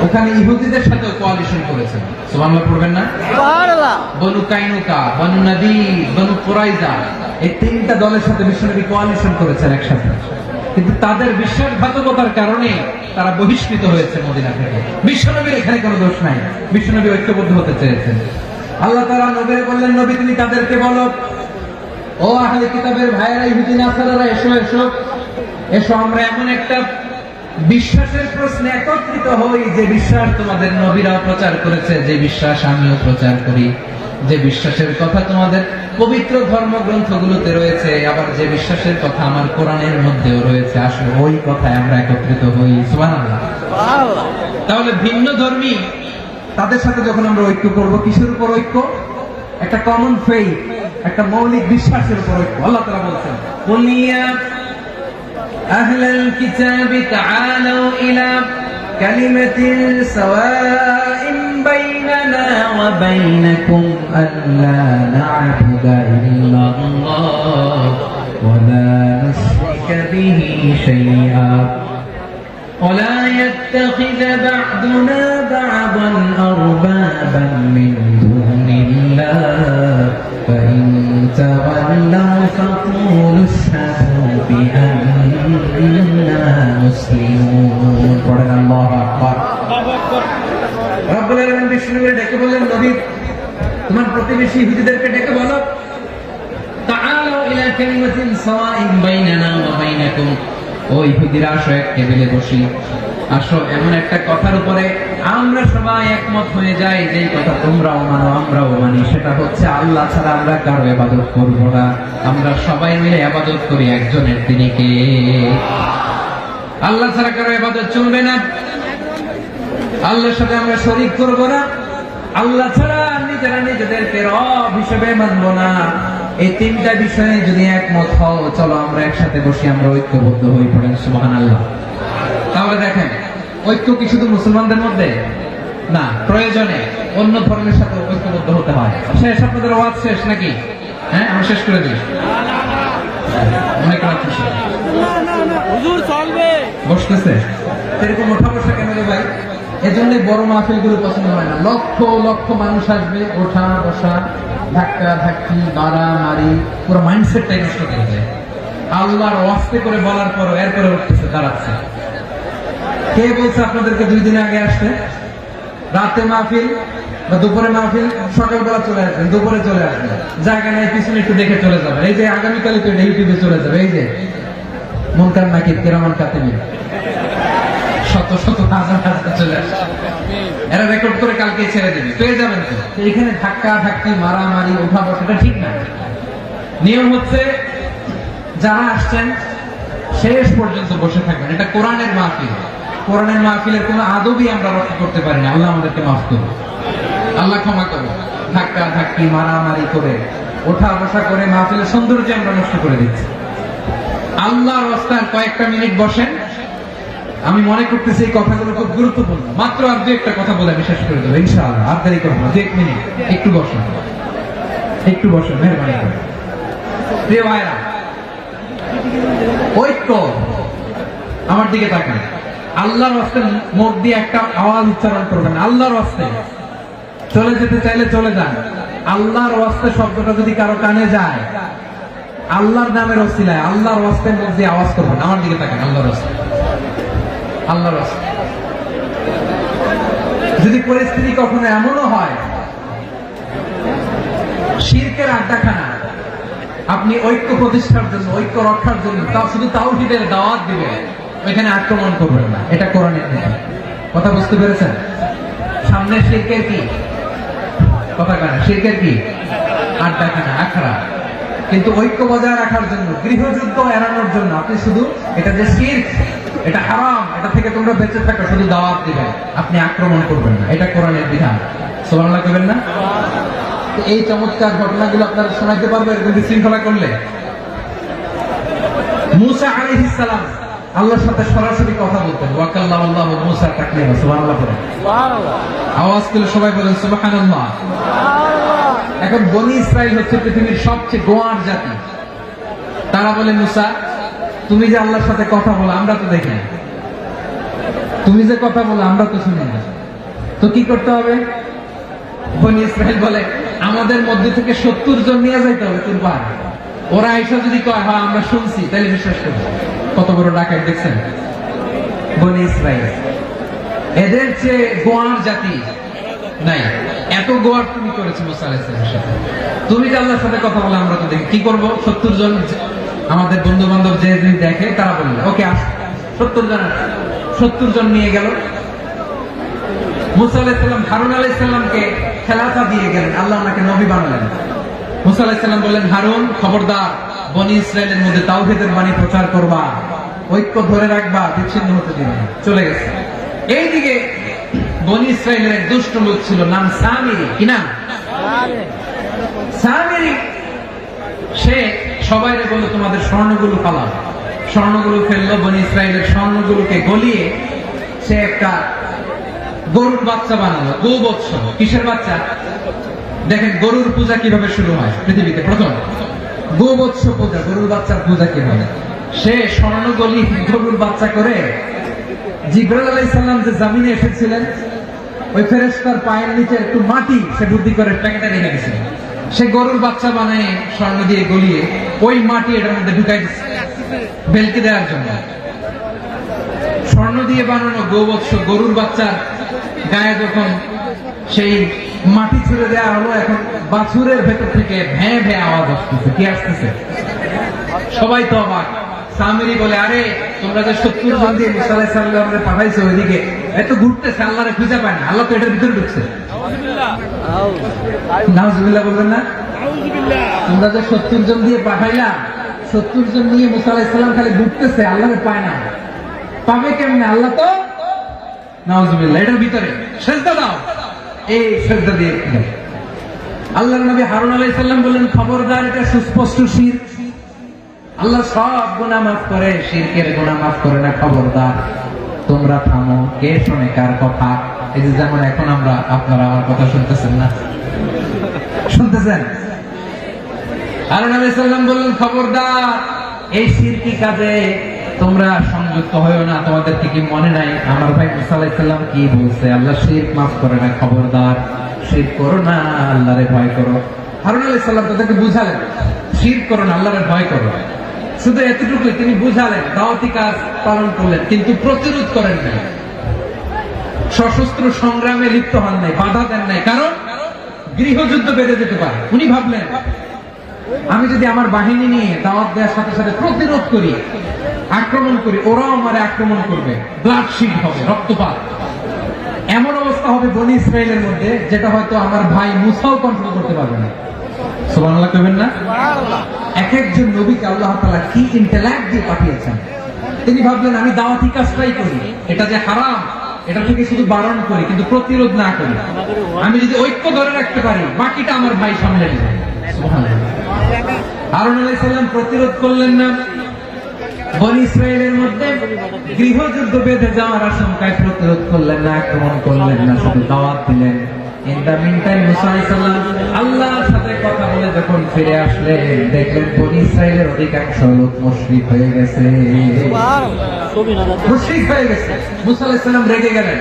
ওখানে ইহুদিদের সাথেও কোয়ালিশন করেছেন। সুবহানাল্লাহ পড়বেন না? সুবহানাল্লাহ। বনু কাইনুকা, বনু নাদির, বনু কুরাইজা, এই তিনটা দলের সাথে বিশ্বনবী কোয়ালিশন করেছেন একসাথে। কিন্তু তাদের বিশ্বাসঘাতকতার কারণে তারা বহিষ্কৃত হয়েছে মদিনা থেকে। বিশ্বনবীর এখানে কোনো দোষ নাই, বিশ্বনবী ঐক্যবদ্ধ হতে চেয়েছেন। আল্লাহ তাআলা নবীকে বললেন, নবী তুমি তাদেরকে বলো, ও আহলে কিতাবের ভাইয়েরা, ইহুদি নাসারারা, এসো এসো এসো, আমরা এমন একটা বিশ্বাসের প্রশ্নে একত্রিত হই, যে বিশ্বাস তোমাদের নবীরাও প্রচার করেছে, যে বিশ্বাস আমিও প্রচার করি, যে বিশ্বাসের কথা তোমাদের পবিত্র ধর্মগ্রন্থগুলোতে রয়েছে, আবার যে বিশ্বাসের কথা আমার কোরআনের মধ্যেও রয়েছে, আসলে ওই কথায় আমরা একত্রিত হই। সুবহানাল্লাহ। সুবহানাল্লাহ। তাহলে ভিন্ন ধর্মী তাদের সাথে যখন আমরা ঐক্য করব, কিসের উপর ঐক্য? একটা কমন ফেইথ, একটা মৌলিক বিশ্বাসের উপর ঐক্য। আল্লাহ তাআলা বলছেন, কুল ইয়া আহলাল কিতাবি তাআলু ইলা কালিমাতিন সাওয়াইন বাইনানা ওয়া বাইনাকুম আল্লা না'বুদা ইল্লাল্লাহ ওয়া লা নুশরিকা বিহি শাইআ ولا يتخذ بعضنا بعضا أربابا من دون الله فإن تولوا فقولوا اشهدوا بأننا مسلمون. পড়েন আল্লাহু আকবার। রব্বুল আলামিন বিষ্ণুকে ডেকে বললেন, নবী তোমার প্রতিবেশী ইহুদিদেরকে ডেকে বলো, তাআলু ইলা কালিমাতিন সাওয়াইন বাইনানা ওয়া বাইনাকুম, ও ইহুদিরা আসো, এক টেবিলে বসি, আসো এমন একটা কথার উপরে আমরা সবাই একমত হয়ে যাই, যেই কথা তোমরাও মানো আমরাও মানি, সেটা হচ্ছে আল্লাহ ছাড়া আমরা কারো ইবাদত করব না, আমরা সবাই মিলে ইবাদত করি একজনের, তিনি কে? আল্লাহ ছাড়া কারো ইবাদত চলবে না, আল্লাহর সাথে আমরা শরীক করব না, আল্লাহ ছাড়া নিজেরা নিজেদেরকে রব হিসেবে মানব না। এই তিনটা বিষয়ে যদি একমত হও, চলো আমরা একসাথে বসি, আমরা ঐক্যবদ্ধ হই। পড়েন সুবহানাল্লাহ। তাহলে দেখেন, ঐক্য কি শুধু মুসলমানদের মধ্যে না, প্রয়োজনে অন্য ধর্মের সাথে ঐক্যবদ্ধ হতে হয়। শেষ, আপনাদের ওয়াজ শেষ নাকি? হ্যাঁ, আমি শেষ করে দিই। অনেক রাত শেষ, হুজুর চলবে, বসতেছে এরকম ওঠা বসা কেন রে ভাই? এজন্য বড় মাহফিলগুলো পছন্দ হয় না। লক্ষ লক্ষ মানুষ আসবে, ওঠা বসা, ধাক্কা ধাক্কি, মারামারি, পুরো মাইন্ডসেটটাই নষ্ট করে দেয়। আল্লাহর ওয়াস্তে করে বলার পর এরপরে উঠতেছে, দাঁড়াচ্ছে। কে বলছে আপনাদেরকে 2 দিন আগে আসতে? রাতে মাহফিল বা দুপুরে মাহফিল, সকালবেলা চলে আসবেন, দুপুরে চলে আসবেন, জায়গা নাই পিছনে একটু দেখে চলে যাবেন। এই যে আগামীকালে তো ইউটিউবে চলে যাবে, এই যে মুনকার নাকিব কিরামান কাতিবিন, শত শত হাজার হাজার চলে আসছে, এরা রেকর্ড করে কালকে ছেড়ে দেবে, পেয়ে যাবেন। তো এখানে ধাক্কা ধাক্কি, মারামারি, ওঠা বসাটা ঠিক না। নিয়ম হচ্ছে যারা আসছেন শেষ পর্যন্ত বসে থাকবেন। এটা কোরআনের মাহফিল। কোরআনের মাহফিলের কোনো আদবই আমরা রক্ষা করতে পারি না। আল্লাহ আমাদেরকে মাফ করুন, আল্লাহ ক্ষমা করুন। ধাক্কা ধাক্কি, মারামারি করে, ওঠা বসা করে মাহফিলের সৌন্দর্য আমরা নষ্ট করে দিচ্ছি। আল্লাহর রাস্তায় কয়েকটা মিনিট বসেন। আমি মনে করতেছি এই কথাগুলো খুব গুরুত্বপূর্ণ। মাত্র আর 2-1টা কথা বলে আমি শেষ করে দেবো ইনশাআল্লাহ। আর দেরি করবো না, 2-1 মিনিট। একটু বসেন, একটু বসেন, মেহরবানি করে। প্রিয় ভাইরা, ঐক্য, আমার দিকে তাকান। আল্লাহর রাস্তায় মুখ দিয়ে একটা আওয়াজ উচ্চারণ করবেন, আল্লাহর রাস্তায়। চলে যেতে চাইলে চলে যান। আল্লাহর রাস্তায় শব্দটা যদি কারো কানে যায়, আল্লাহর নামের ওসিলায় আল্লাহর রাস্তায় মুখ দিয়ে আওয়াজ করবেন। আমার দিকে তাকান, আল্লাহর রাস্তায়, আল্লাহর রাস্তায়। যদি পরিস্থিতি কখনো এমনও হয় শিরকের আড্ডাখানা, আপনি ঐক্য প্রতিষ্ঠার জন্য, ঐক্য রক্ষার জন্য তাও শুধু তাওহীদের দাওয়াত দিবেন, ওইখানে আক্রমণ করবেন না। এটা কোরআনের নিয়ম। কথা বুঝতে পেরেছেন? সামনে শিরকের কি কথা কানা, শিরকের কি আড্ডাখানা, আখড়া। কিন্তু ঐক্য বজায় রাখার জন্য, গৃহযুদ্ধ এড়ানোর জন্য আপনি শুধু এটা যে শিরক, এটা হারাম, এটা থেকে তোমরা বেঁচে থাকো, শুধু দাওয়াত দিবেন, আপনি আক্রমণ করবেন না। এটা কোরআনের বিধান। সুবহানাল্লাহ করবেন না? এই চমৎকার ঘটনাগুলো আপনারা শোনাতে পারবেন এরকম বিশৃঙ্খলা করলে। মুসা আলাইহিস সালাম আল্লাহর সাথে সরাসরি কথা বলতেন। ওয়াকাল্লামাল্লাহু মুসা তাকলিমা। সুবহানাল্লাহ বলেন, সুবহানাল্লাহ। আওয়াজ করে সবাই বলেন সুবহানাল্লাহ। এখন বনি ইসরাইল হচ্ছে পৃথিবীর সবচেয়ে গোয়ার জাতি। তারা বলে, মুসা তুমি যে আল্লাহর সাথে কথা বলো আমরা তো দেখি না, তুমি যে কথা বলো আমরা তো শুনি না, তো কি করতে হবে? বনি ইসরাইল বলে, আমাদের মধ্যে থেকে 70 জন নিয়ে যাইতে হবে তোর পাহাড়ে। ওরা আইসা যদি কয় হ্যাঁ আমরা শুনছি, তাহলে বিশ্বাস করবো। কত বড় ডাকাত দেখছেন বনি ইসরাইল। এদের চেয়ে গোয়ার জাতি নাই। এত গোয়ার তুমি করেছো মুসা আলাইহিস সালামের সাথে। তুমি যে আল্লাহর সাথে কথা বলে আমরা তো দেখি, কি করবো? 70 জন আমাদের বন্ধু বান্ধব যে দেখে তারা বললো ওকে আস, 70 জন নিয়ে গেল। মুসা আলাইহিস সালাম হারুন আলাইহিস সালামকে খেলাফা দিয়ে গেলেন, আল্লাহ ওনাকে নবী বানালেন। মুসা আলাইহিস সালাম বললেন, হারুন খবরদার, বনি ইসরায়েলের মধ্যে তাওহীদের বাণী প্রচার করবা, ঐক্য ধরে রাখবা, বিচ্ছিন্ন হতে দিবে না। চলে গেছে। এইদিকে বনি ইসরায়েলের এক দুষ্ট লোক ছিল, নাম সামিরি। কি নাম? সামিরি। সে সবাইরে বলল তোমাদের স্বর্ণগুলো ফালাও। স্বর্ণগুলো ফেললো। বনি ইসরায়েলের স্বর্ণগুলোকে গলিয়ে সে একটা গরুর বাচ্চা বানালো। গোবৎস। কিসের বাচ্চা? দেখেন গরুর পূজা কিভাবে শুরু হয় পৃথিবীতে প্রথম। গোবৎস পূজা, গরুর বাচ্চার পূজা কিভাবে। সে স্বর্ণ গলি গরুর বাচ্চা করে জিবরাইল আলাইহিস সালাম যে জমিনে এসেছিলেন, ওই ফেরেশতার পায়ের নিচে একটু মাটি সে বুদ্ধি করে প্যাকেটে রেখে গেছিল। সে গরুর বাচ্চা বানায় স্বর্ণ দিয়ে গলিয়ে ওই মাটি এটার মধ্যে ঢুকাই দিচ্ছে বেলকে দেওয়ার জন্য। স্বর্ণ দিয়ে বানানো গোবৎস গরুর বাচ্চার গায়ে যখন সেই মাটি ছুড়ে দেওয়া হলো, এখন বাছুরের ভেতর থেকে ভ্যাঁ ভ্যাঁ আওয়াজ আসতেছে। কি আসতেছে? সবাই তো অবাক। সামিরি বলে, আরে তোমরা যে 70 জন দিয়ে মুসা আলাইহিস সালামকে পাঠাইছো ওইদিকে, এত ঘুরতেছে, আল্লাহরে খুঁজে পায় না, আল্লাহ তো এটার ভিতরে ঢুকছে। নাউজুবিল্লাহ বলবেন না? তোমরা যে 70 জন দিয়ে পাঠাইলা, 70 জন নিয়ে মুসা আলাইহিস সালাম খালি ঘুরতেছে, আল্লাহরে পায় না। পাবে কেমনে? আল্লাহ তো নাউজুবিল্লাহ এটার ভিতরে। সেজদা দাও। এই সেজদা দিয়ে আল্লাহর নবী হারুন আলাইহিস সালাম বললেন, খবরদার, এটা সুস্পষ্ট শিরক। আল্লাহ সব গুনাহ মাফ করে, শিরকের গুনাহ মাফ করে না। খবরদার, তোমরা থামো। কে শোনে কার কথা? এই যে যেমন এখন আমরা, আপনারা আমার কথা শুনতেছেন না? শুনতেছেন? হারুন আলাইহিস সালাম বললেন, খবরদার, এই শিরকি কাজে তোমরা সংযুক্ত হয়েও না, তোমাদেরকে কি মনে নাই আমার ভাই মুসা আলাইহিস সালাম কি বলছে? আল্লাহ শিরক মাফ করে না, খবরদার শিরক করো না, আল্লাহরে ভয় করো। হারুন আলাইহিস সালাম তাদেরকে বুঝালেন শিরক করো না, আল্লাহরে ভয় করো। শুধু এতটুকুই তিনি বুঝালেন, দাওয়াতি কাজ পালন করলেন, কিন্তু প্রতিরোধ করেন নাই, সশস্ত্র সংগ্রামে লিপ্ত হন নাই, বাধা দেন নাই, কারণ গৃহযুদ্ধ বেড়ে যেতে পারে। উনি ভাবলেন আমি যদি আমার বাহিনী নিয়ে দাওয়াত দেওয়ার সাথে সাথে প্রতিরোধ করি, আক্রমণ করি, ওরাও আমারে আক্রমণ করবে, ব্লাডশিট হবে, রক্তপাত, এমন অবস্থা হবে বনি ইসরায়েলের মধ্যে যেটা হয়তো আমার ভাই মুসাও কন্ট্রোল করতে পারবে না। সুবহানাল্লাহ কইবেন না? এক একজন নবীকে আল্লাহ তাআলা কি ইন্টেলেক্ট দিয়ে পাঠিয়েছেন। তিনি ভাবলেন আমি দাওয়াতি কাজটাই করি, এটা যে হারাম এটা থেকে শুধু বারণ করি কিন্তু প্রতিরোধ না করি। আমি যদি ঐক্য ধরে রাখতে পারি বাকিটা আমার ভাই সামলে নেবে। সুবহানাল্লাহ। হারুন আলাইহিস সালাম প্রতিরোধ করলেন না, বনি ইসরায়েলের মধ্যে গৃহযুদ্ধ বেঁধে যাওয়ার আশঙ্কায় প্রতিরোধ করলেন না, আক্রমণ করলেন না, শুধু দাওয়াত দিলেন। ইন দা মিন টাইম মুসা আলাইহিস সালাম আল্লাহর সাথে কথা বলে যখন ফিরে আসলেন, দেখলেন বনি ইসরায়েলের অধিকাংশ লোক মুশরিক হয়ে গেছে। মুশরিক হয়ে গেছে। মুসা আলাইহিস সালাম রেগে গেলেন।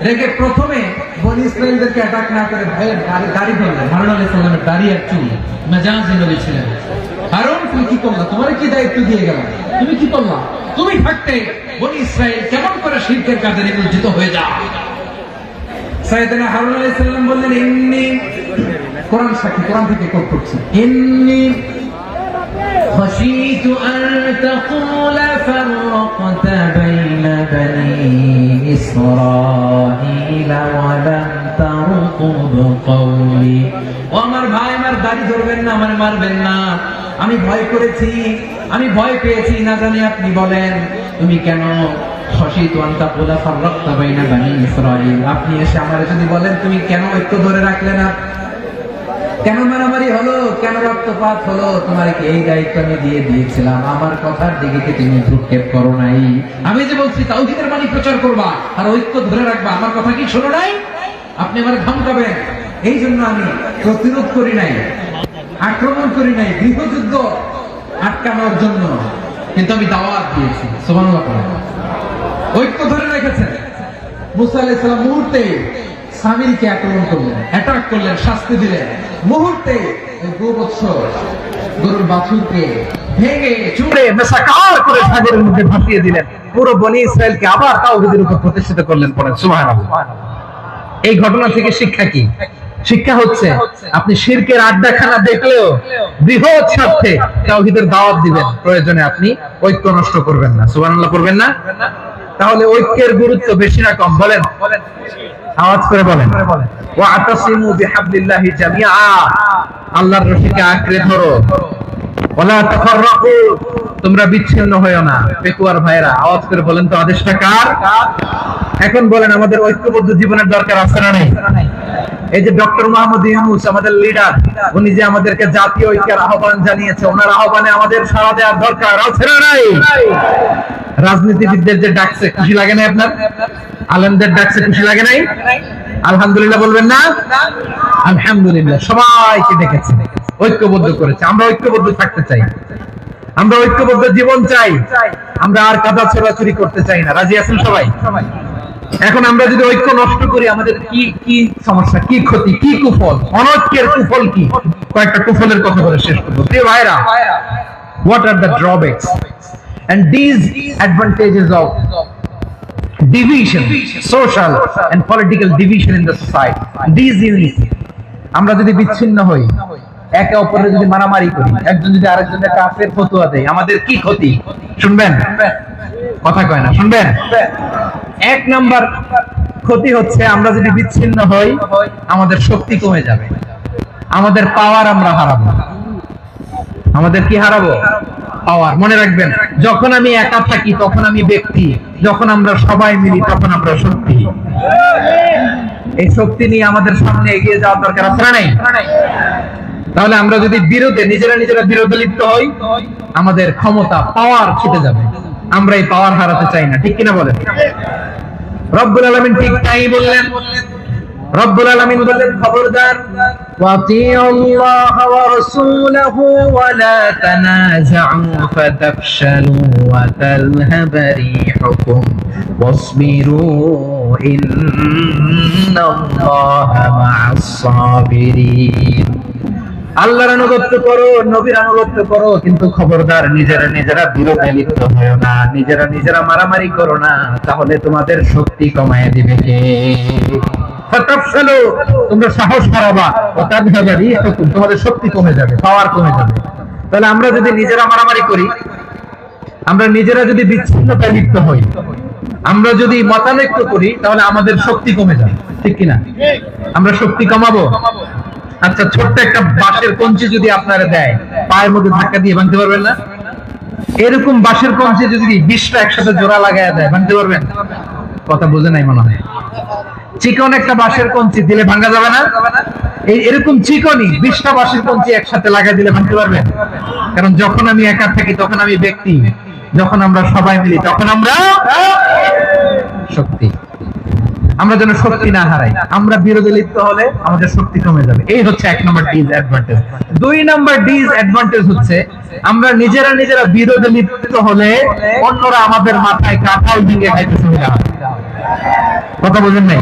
রেগে প্রথমে বনি ইসরায়েলদেরকে অ্যাটাক না করে ভয়ের দাড়ি ধরলেন। হারুন আলাইহিস সালামের দাড়ি আর চুল, মেজাজি নবী ছিলেন। হারুন তুমি কি করলা? তোমার কি দায়িত্ব দিয়ে গেলাম, তুমি কি করলা? তুমি থাকতে বনি ইসরায়েল কেমন করে শিরকের কাজে নিমজ্জিত হয়ে যায়? সাইয়েদনা হারুন আলাইহিস সালাম বললেন ইন্নী, কোরআন সাক্ষী, কোরআন থেকে কোট করছি, ইন্নী خشيت أن تقول فرقت بين بني إسرائيل ولم ترقب قولي। ও আমার ভাই, আমার দাড়ি ধরবেন না, আমার মারবেন না, আমি ভয় করেছি, আমি ভয় পেয়েছি, না জানি আপনি বলেন তুমি কেন খশিতু আন তাকুলা ফাররাকতা বাইনা বানি ইসরাঈল, আপনি এসে আমারে যদি বলেন তুমি কেন ঐক্য ধরে রাখলে না, কেন মারামারি হলো, কেন রক্তপাত হলো, তোমার কি এই দায়িত্ব আমি দিয়ে দিয়েছিলাম? আমার কথার দিকে কি তুমি ভ্রুক্ষেপ করো নাই? আমি যে বলছি তাওহীদের বাণী প্রচার করবা আর ঐক্য ধরে রাখবা, আমার কথা কি শোনো নাই? আপনি আমার ধমকাবেন, এই জন্য আমি প্রতিরোধ করি নাই, আক্রমণ করি নাই, গৃহযুদ্ধ আটকানোর জন্য, কিন্তু আমি দাওয়াত দিয়েছি। সুবহানাল্লাহ। ঐক্য ধরে রেখেছেন। মুসা আলাইহিস সালাম মুহূর্তে সামিরীকে আক্রমণ করলেন, অ্যাটাক করলেন, শাস্তি দিলেন। মুহূর্তে ওই গোবৎস গরুর বাছুরকে ভেঙে চুরে মেসাকার করে সাগরের মধ্যে ভাসিয়ে দিলেন। পুরো বনি ইসরায়েলকে আবার তাওহীদের উপর প্রতিষ্ঠিত করলেন। পড়েন সুবহানাল্লাহ। এই ঘটনা থেকে শিক্ষা কি? শিক্ষা হচ্ছে আপনি শিরকের আড্ডাখানা দেখলেও বৃহৎ স্বার্থে তাওহীদের দাওয়াত দিবেন, প্রয়োজনে আপনি ঐক্য নষ্ট করবেন না। সুবহানাল্লাহ করবেন না? তাহলে ঐক্যের গুরুত্ব বেশি না কম? বলেন, আওয়াজ করে বলেন। ওয়াতাসিমু বিহাবলিল্লাহি জামিআ, আল্লাহর রশিকে আঁকড়ে ধরো। ওয়ালা তাফাররাকু, তোমরা বিচ্ছিন্ন হয়ো না। পেকুয়ার ভাইরা আওয়াজ করে বলেন তো আদেশটা কার? এখন বলেন আমাদের ঐক্যবদ্ধ জীবনের দরকার আছে না নাই? এই যে ডক্টর মোহাম্মদ ইউনূস আমাদের লিডার, উনি যে আমাদেরকে জাতীয় ঐক্যের আহ্বান জানিয়েছে, ওনার আহ্বানে আমাদের সাড়া দেওয়ার দরকার আছে না নাই? রাজনীতিবিদদের যে ডাকছে খুশি লাগে না আপনার? আলেমদের ডাকছে খুশি লাগে নাই? আলহামদুলিল্লাহ বলবেন না? আলহামদুলিল্লাহ। সবাইকে ডেকেছে, ঐক্যবদ্ধ করেছে। আমরা ঐক্যবদ্ধ থাকতে চাই, আমরা ঐক্যবদ্ধ জীবন চাই, আমরা আর কাদা ছোড়াছুরি করতে চাই না। রাজি আছেন সবাই? এখন আমরা যদি ঐক্য নষ্ট করি আমাদের কি কি সমস্যা, কি ক্ষতি, কি কুফল? অনৈক্যের কুফল কি? কয়েকটা কুফলের কথা বলে শেষ করব। প্রিয় ভাইরা, what are the drawbacks and these advantages of division, social and political division in the society, these unity? আমরা যদি বিচ্ছিন্ন হই, একে অপরের যদি মারামারি করি, একজন যদি আরেকজনের কাফের ফতোয়া দেয়, আমাদের কি ক্ষতি? শুনবেন? কথা কয় না, শুনবেন? এক নাম্বার ক্ষতি হচ্ছে আমরা যদি বিচ্ছিন্ন হই আমাদের শক্তি কমে যাবে, আমাদের পাওয়ার আমরা হারাবো। আমাদের কি হারাবো? পাওয়ার। মনে রাখবেন, যখন আমি একা থাকি তখন আমি ব্যক্তি, যখন আমরা সবাই মিলি তখন আমরা শক্তি। এই শক্তি নিয়ে আমাদের সামনে এগিয়ে যাওয়ার দরকার আছে না নাই? তাহলে আমরা যদি বিরোধে নিজেরা বিরোধে লিপ্ত হই আমাদের ক্ষমতা, পাওয়ার ছিটে যাবে। আমরা এই পাওয়ার হারাতে চাই না, ঠিক কিনা বলেন? রব্বুল আলামিন ঠিক তাই বললেন। রব্বুল আলামিন বললেন খবরদার وأطيعوا الله ورسوله ولا تنازعوا فتفشلوا وتذهب ريحكم واصبروا إن الله مع الصابرين আল্লাহর আনুগত্য করো, নবীর আনুগত্য করো, কিন্তু খবরদার নিজেরা নিজেরা বিরোধে লিপ্ত হয়ো না, নিজেরা নিজেরা মারামারি করো না, তাহলে তোমাদের শক্তি কমায় দিবে কে? ফাতাফসালু, তোমরা সাহস হারাবা, ওয়া তাযহাবা রিহুকুম, তোমাদের শক্তি কমে যাবে, পাওয়ার কমে যাবে। তাহলে আমরা যদি নিজেরা মারামারি করি, আমরা নিজেরা যদি বিচ্ছিন্নতায় লিপ্ত হই, আমরা যদি মতানৈক্য করি, তাহলে আমাদের শক্তি কমে যাবে, ঠিক কিনা? আমরা শক্তি কমাবো। আচ্ছা, ছোট্ট একটা বাঁশের কঞ্চি যদি আপনারা দেয়, পায়ের মধ্যে ধাক্কা দিয়ে ভাঙতে পারবেন না? এরকম বাঁশের কঞ্চি যদি 20টা একসাথে জোড়া লাগায় দেয়, ভাঙতে পারবেন? কথা বোঝে নাই মনে হয়। চিকন একটা বাঁশের কঞ্চি দিলে ভাঙা যাবে না? এরকম চিকনই 20টা বাঁশের কঞ্চি একসাথে লাগাই দিলে ভাঙতে পারবেন? কারণ যখন আমি একা থাকি তখন আমি ব্যক্তি, যখন আমরা সবাই মিলি তখন আমরা শক্তি। আমরা যেন শক্তি না হারাই, আমরা বিরোধে লিপ্ত হলে আমাদের শক্তি কমে যাবে। এই হচ্ছে 1 নম্বর ডিসঅ্যাডভান্টেজ। 2 নম্বর ডিসঅ্যাডভান্টেজ হচ্ছে আমরা নিজেরা নিজেরা বিরোধে লিপ্ত হলে অন্যরা আমাদের মাথায় কাঁঠাল ভেঙে খাইতে সুবিধা হয়। কথা বোঝেন নাই?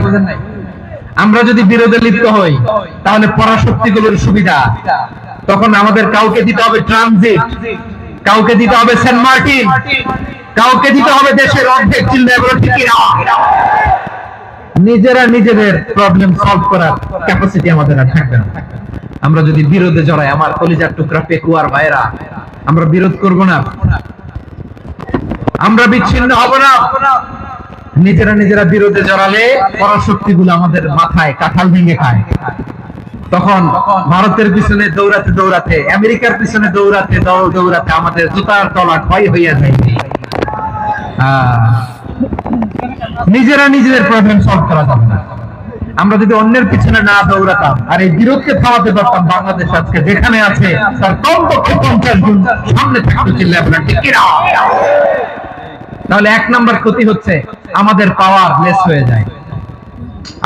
আমরা যদি বিরোধে লিপ্ত হই তাহলে পরাশক্তিগুলোর সুবিধা, তখন আমাদের কাউকে দিতে হবে ট্রানজিট, কাউকে দিতে হবে সেন্ট মার্টিন, কাউকে দিতে হবে দেশের অর্ধেক চিল্লায় বলে ঠিক না। নিজেরা নিজেদের প্রবলেম সলভ করার ক্যাপাসিটি আমাদের আর থাকবে না। আমরা যদি বিরোধে জড়াই, আমার কলিজার টুকরা পেকুয়ার ভাইরা, আমরা বিরোধ করব না, আমরা বিচ্ছিন্ন হব না। নিজেরা নিজেরা বিরোধে জড়ালে পরাশক্তিগুলো আমাদের মাথায় কাঁঠাল ভেঙে খায়। তখন ভারতের পিছনে দৌড়াতে দৌড়াতে, আমেরিকার পিছনে দৌড়াতে দৌড়াতে আমাদের জুতার তলা ক্ষয় হইয়া যায়। নিজেরা নিজেদের প্রবলেম সলভ করা যাবে না। আমরা যদি অন্যের পিছনে না দৌড়াতাম আর এই বিরোধকে থামাতে পারতাম, বাংলাদেশ আজকে যেখানে আছে তার কমপক্ষে 50 গুণ সামনে থাকতে চিল্লায় বলেন ঠিক কিনা? তাহলে 1 নম্বর ক্ষতি হচ্ছে আমাদের পাওয়ার লেস হয়ে যায়,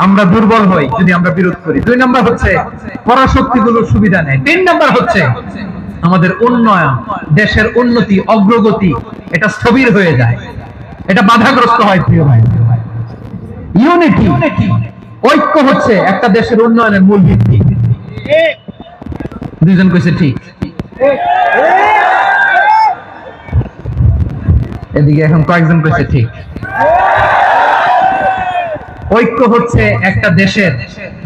আমরা দুর্বল হই যদি আমরা বিরোধ করি। 2 নম্বর হচ্ছে পরাশক্তিগুলোর সুবিধা নেয়। 3 নম্বর হচ্ছে আমাদের উন্নয়ন, দেশের উন্নতি, অগ্রগতি এটা স্থবির হয়ে যায়, এটা বাধাগ্রস্ত হয়। প্রিয় ভাই, ইউনিটি, ঐক্য হচ্ছে একটা দেশের উন্নয়নের মূল ভিত্তি। দুইজন কইছে ঠিক, এদিকে এখন কয়েকজন কইছে ঠিক। ঐক্য হচ্ছে একটা দেশের,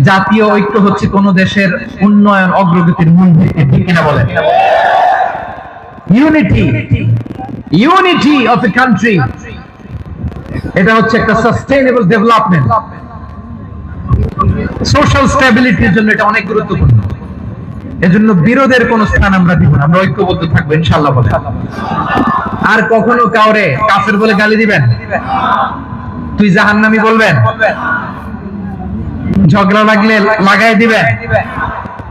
জাতীয় ঐক্য হচ্ছে কোন দেশের উন্নয়ন অগ্রগতির মূল ভিত্তি, ঠিক কিনা বলেন? ইউনিটি অফ এ কান্ট্রি, এটা হচ্ছে একটা সাস্টেইনেবল ডেভেলপমেন্ট, সোশ্যাল স্ট্যাবিলিটির জন্য এটা অনেক গুরুত্বপূর্ণ। এজন্য বিরোধের কোন স্থান আমরা দিব না, আমরা ঐক্যবদ্ধ থাকবো ইনশাআল্লাহ বলে। আর কখনো কাউরে কাফের বলে গালি দিবেন, তুই জাহান্নামী বলবেন, ঝগড়া লাগলে লাগাই দিবেন,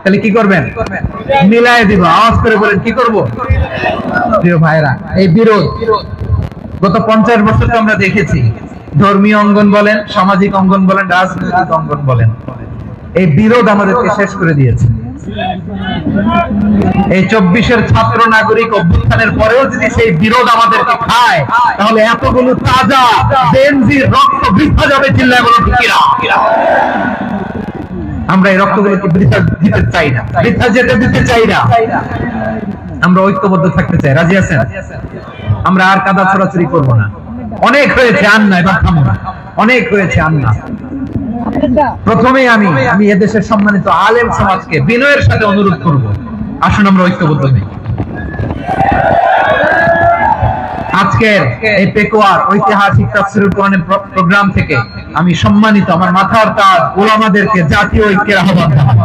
তাহলে কি করবেন? মিলাই দিব। আওয়াজ করে বলেন কি করব? প্রিয় ভাইরা, এই বিরোধ গত 50 বছর তো আমরা দেখেছি, ধর্মীয় অঙ্গন বলেন, সামাজিক অঙ্গন বলেন, রাজনৈতিক অঙ্গন বলেন, এই বিরোধ আমাদেরকে শেষ করে দিয়েছে। এই 24-এর ছাত্র নাগরিক অভ্যুত্থানের পরেও যদি সেই বিরোধ আমাদেরকে খায়, তাহলে এতগুলো তাজা জেনজির রক্ত বৃথা যাবে, চিল্লায় বলো ঠিক কিনা? আমরা এই রক্তগুলোকে বৃথা দিতে চাই না, বৃথা যেতে দিতে চাই না। আমরা ঐক্যবদ্ধ থাকতে চাই। রাজি আছেন? আমরা আর কাদা ছড়াছড়ি করব না। অনেক হয়েছে আন্না, এবার থামো না। অনেক হয়েছে আন্না। প্রথমেই আমি এদেশের সম্মানিত আলেম সমাজকে বিনয়ের সাথে অনুরোধ করব, আসুন আমরা ঐক্যবদ্ধ হই। আজকের এই পেকুয়ার ঐতিহাসিক তাফসীরুল কোরআনের প্রোগ্রাম থেকে আমি সম্মানিত আমার মাথার তাজ উলামাদেরকে জাতীয় ঐক্যের আহ্বান জানাই।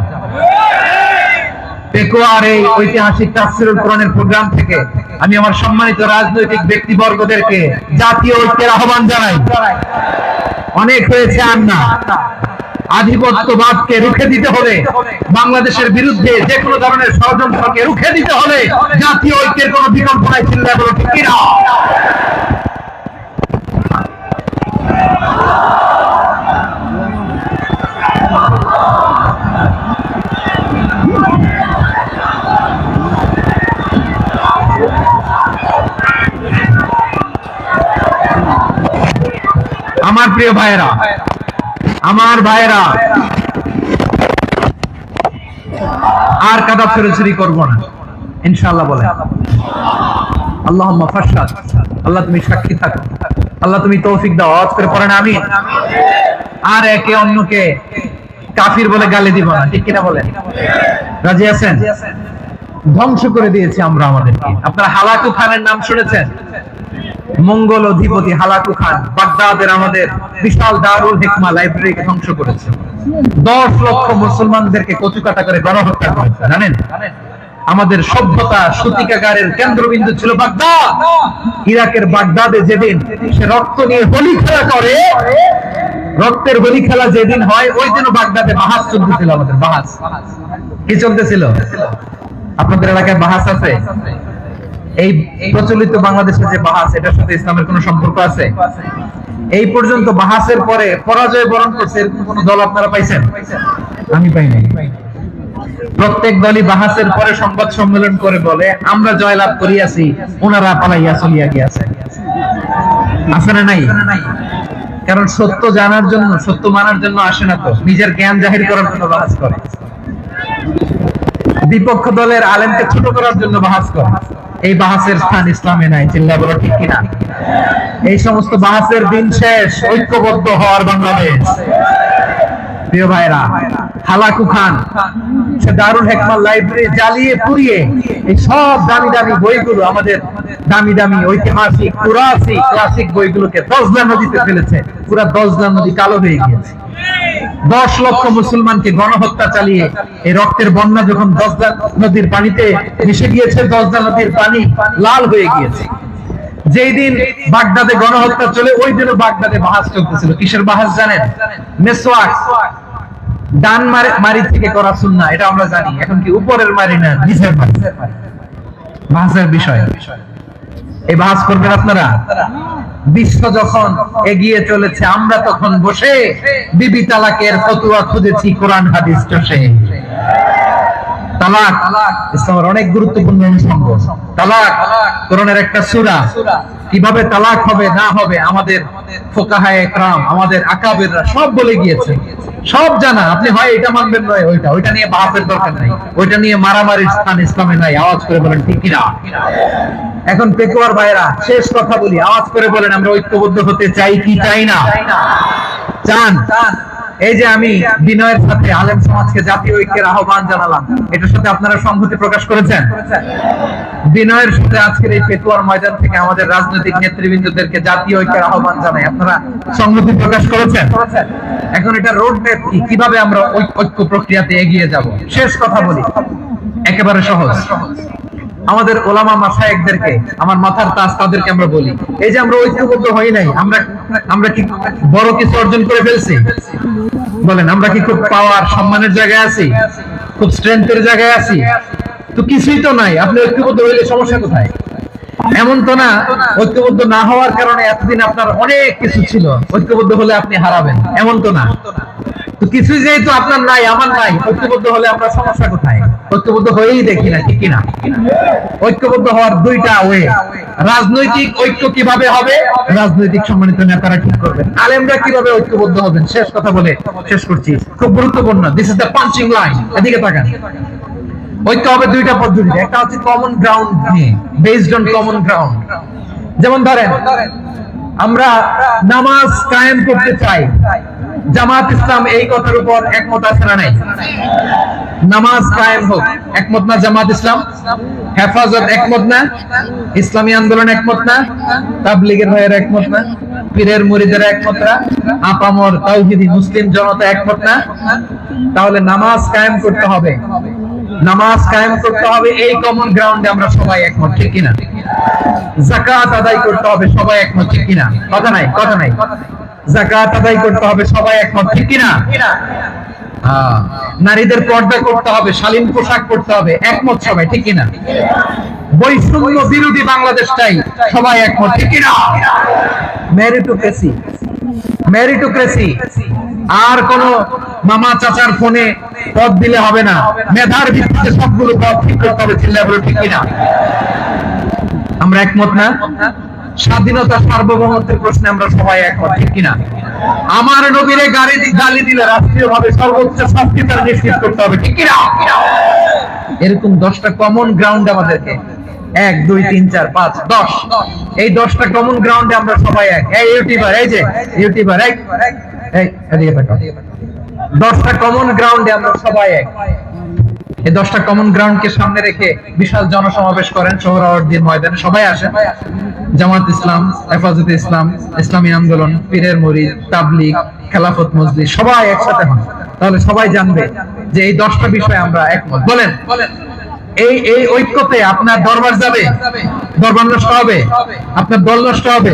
পেকুয়ার এই ঐতিহাসিক তাফসীরুল কোরআনের প্রোগ্রাম থেকে আমি আমার সম্মানিত রাজনৈতিক ব্যক্তিবর্গদেরকে জাতীয় ঐক্যের আহ্বান জানাই। অনেক হয়েছে আর না। আধিপত্যবাদকে রুখে দিতে হলে, বাংলাদেশের বিরুদ্ধে যে কোনো ধরনের ষড়যন্ত্রকে রুখে দিতে হলে জাতীয় ঐক্যের কোনো বিকল্প নাই। চিল্লায় বলো ঠিক কিনা? আমার প্রিয় ভাইয়েরা, আমার ভাইয়েরা, আর কাদা ছড়াছড়ি করবো না ইনশাআল্লাহ। বলে আল্লাহুম্মা ফাশহাদ, আল্লাহ তুমি সাক্ষী থাকো, আল্লাহ তুমি তৌফিক দাও। আওয়াজ করে পড়েন আমিন। আর একে অন্যকে কাফির বলে গালি দিব না, ঠিক কিনা বলেন? রাজি আছেন? ধ্বংস করে দিয়েছি আমরা আমাদেরকে। আপনারা হালাকু খানের নাম শুনেছেন? মঙ্গল অধিপতি হালাকু খান বাগদাদের আমাদের বিশাল দারুল হিকমা লাইব্রেরিকে ধ্বংস করেছে। 10 লক্ষ মুসলমানদেরকে কচুকাটা করে গণহত্যা করেছে, জানেন? আমাদের সভ্যতা সূতিকাগারের কেন্দ্রবিন্দু ছিল বাগদাদ। ইরাকের বাগদাদে যেদিন সে রক্ত নিয়ে হোলি খেলা করে, রক্তের হোলি খেলা যেদিন হয়, ওই দিনও বাগদাদে বাহাস চলতেছিল। আমাদের বাহাস কি চলতেছিল? আপনাদের এলাকায় বাহাস আছে? এই প্রচলিত বাংলাদেশের যে বাহাস, এটার সাথে ইসলামের কোনো সম্পর্ক আছে? এই পর্যন্ত বাহাসের পরে পরাজয় বরণ করছে এরকম কোন দল আপনারা পাইছেন? আমি পাই নাই। প্রত্যেক দলই বাহাসের পরে সংবাদ সম্মেলন করে বলে আমরা জয়লাভ করিয়াছি, ওনারা পালাইয়া চলিয়া গিয়াছে। আছে না নাই? কারণ সত্য জানার জন্য, সত্য মানার জন্য আসে না, তো নিজের জ্ঞান জাহির করার জন্য বাহাস করে। বিপক্ষ দলের আলেমকে ছোট করার জন্য বাহাস করে। এই বাহাসের স্থান ইসলামে নাই, চিল্লায় বলো ঠিক কিনা? এই সমস্ত বাহাসের দিন শেষ, ঐক্যবদ্ধ হওয়ার বাংলাদেশ। প্রিয় ভাইরা, হালাকু খান সে দারুল হিকমা লাইব্রেরি জ্বালিয়ে পুড়িয়ে এই সব দামি দামি বইগুলো, আমাদের দামি দামি ঐতিহাসিক পুরাসিক ক্লাসিক বইগুলোকে দজলা নদীতে ফেলেছে। পুরা দজলা নদী কালো হয়ে গিয়েছে। 10 লক্ষ মুসলমানকে গণহত্যা চালিয়ে এই রক্তের বন্যা যখন দজলা নদীর পানিতে মিশে গিয়েছে, দজলা নদীর পানি লাল হয়ে গিয়েছে। যেই দিন বাগদাদে গণহত্যা চলে, ওই দিনও বাগদাদে বাহাস চলতেছিল। কিসের বাহাস জানেন? মেসওয়াক, ডান মারি থেকে করা সুন্নাহ, এটা আমরা জানি। এখন কি উপরের মারি না নিচের মারি? বাহাসের বিষয়। এই বাহাস করবেন আপনারা। বিশ্ব যখন এগিয়ে চলেছে, আমরা তখন বসে বিবি তালাকের ফতোয়া খুঁজেছি কোরআন হাদিস চষে। তালাক ইসলামের অনেক গুরুত্বপূর্ণ অনুষঙ্গ। তালাক কোরআনের একটা সূরা। কিভাবে তালাক হবে না হবে আমাদের ফুকাহায়ে ইকরাম, আমাদের আকাবেররা সব বলে গিয়েছে, সব জানা। আপনি হয় এটা মানবেন, নয় ওইটা। ওইটা নিয়ে বাহাসের দরকার নাই, ওইটা নিয়ে মারামারির স্থান ইসলামে নাই। আওয়াজ করে বলেন ঠিক কিনা? এখন পেকুয়ার ভাইরা, শেষ কথা বলি, আওয়াজ করে বলেন আমরা ঐক্যবদ্ধ হতে চাই কি চাই না? চান? এই যে আমি বিনয়ের সাথে আলেম সমাজকে জাতীয় ঐক্যের আহ্বান জানালাম, এটার সাথে আপনারা সংহতি প্রকাশ করেছেন? বিনয়ের সাথে আজকের এই পেকুয়ার ময়দান থেকে আমাদের রাজনৈতিক নেতৃবৃন্দদেরকে জাতীয় ঐক্যের আহ্বান জানাই, আপনারা সংহতি প্রকাশ করেছেন? এখন এটা রোড ম্যাপ কি, কিভাবে আমরা ঐক্য প্রক্রিয়াতে এগিয়ে যাব? শেষ কথা বলি, একেবারে সহজ। আমাদের ওলামা মাশায়েখদেরকে, আমার মাথার তাজ, তাদেরকে আমরা বলি, এই যে আমরা ঐক্যবদ্ধ হই নাই, আমরা কি বড় কিছু অর্জন করে ফেলছি? বলেন, আমরা কি খুব পাওয়ার সম্মানের জায়গায় আছি? খুব স্ট্রেংথের জায়গায় আছি? তো কিছুই তো নাই। আপনি ঐক্যবদ্ধ হইলে সমস্যা কোথায়? এমন তো না ঐক্যবদ্ধ না হওয়ার কারণে এতদিন আপনার অনেক কিছু ছিল, ঐক্যবদ্ধ হলে আপনি হারাবেন, এমন তো না। তো কিছু যেহেতু আপনার নাই, আমার নাই, ঐক্যবদ্ধ হলে আমরা সমস্যা কোথায়? ঐক্যবদ্ধ হয়েই দেখি না, ঠিক কিনা? ঐক্যবদ্ধ হওয়ার দুইটা ওয়ে। রাজনৈতিক ঐক্য কিভাবে হবে? রাজনৈতিক সম্মানিত নেতারা ঠিক করবেন। আলেমরা কিভাবে ঐক্যবদ্ধ হবেন? শেষ কথা বলে শেষ করছি, খুব গুরুত্বপূর্ণ। This is the punching line. এদিকে তাকান। ঐক্য হবে দুইটা পদ্ধতিতে। একটা হচ্ছে কমন গ্রাউন্ড নিয়ে, বেসড অন কমন গ্রাউন্ড। যেমন ধরেন, আমরা নামাজ কায়েম করতে চাই, জামাত ইসলাম এই কথার উপর একমত আছে না নাই? নামাজ কায়েম হোক, একমত না জামাত ইসলাম? হেফাজত একমত না? ইসলামী আন্দোলন একমত না? তাবলীগের ভাইয়েরা একমত না? পীরের মুরিদেরা একমত না? আপামর তাওহীদি মুসলিম জনতা একমত না? তাহলে নামাজ কায়েম করতে হবে, নামাজ কায়েম করতে হবে, এই কমন গ্রাউন্ডে আমরা সবাই একমত, ঠিক কিনা? যাকাত আদায় করতে হবে, সবাই একমত, ঠিক কিনা? কথা নাই, কথা নাই। যাকাত আদায় করতে হবে, সবাই একমত, ঠিক কিনা? নারীদের পর্দা করতে হবে, শালীন পোশাক পরতে হবে, একমত সবাই, ঠিক কিনা? বৈষম্য বিরোধী বাংলাদেশ চাই, সবাই একমত, ঠিক কিনা? Meritocracy, meritocracy. আর কোন মামা চাচার ফোনে পদ দিলে হবে না, মেধার ভিত্তিতে সবগুলো পদ ঠিক করতে হবে, চিল্লায় বলো ঠিক কিনা? আমরা একমত না? স্বাধীনতা সার্বভৌমত্বের প্রশ্নে আমরা সবাই একমত, ঠিক কিনা? আমার নবীরে গালি দিলে রাষ্ট্রীয় ভাবে সর্বোচ্চ শাস্তি তার নিশ্চিত করতে হবে, ঠিক কিনা? এরকম 10টা কমন গ্রাউন্ড আমাদেরকে 1 2 3 4 5 10 এই 10টা কমন গ্রাউন্ডে আমরা সবাই এক। এই ইউটিউবার, এই যে ইউটিউবার, এই এদিকে তাকাও। 10টা কমন গ্রাউন্ডে আমরা সবাই এক। এই 10টা কমন গ্রাউন্ডকে সামনে রেখে বিশাল জনসমাবেশ করেন সোহরাওয়ার্দীর ময়দানে। সবাই আসেন, জামাত ইসলাম, হেফাজতে ইসলাম, ইসলামী আন্দোলন, পীরের মুরিদ, তাবলীগ, খেলাফত মজলিস, সবাই একসাথে হন। তাহলে সবাই জানবে যে এই 10টা বিষয়ে আমরা একমত। বলেন, এই ঐক্যতে আপনার দরবার যাবে? দরবার নষ্ট হবে? আপনার দল নষ্ট হবে?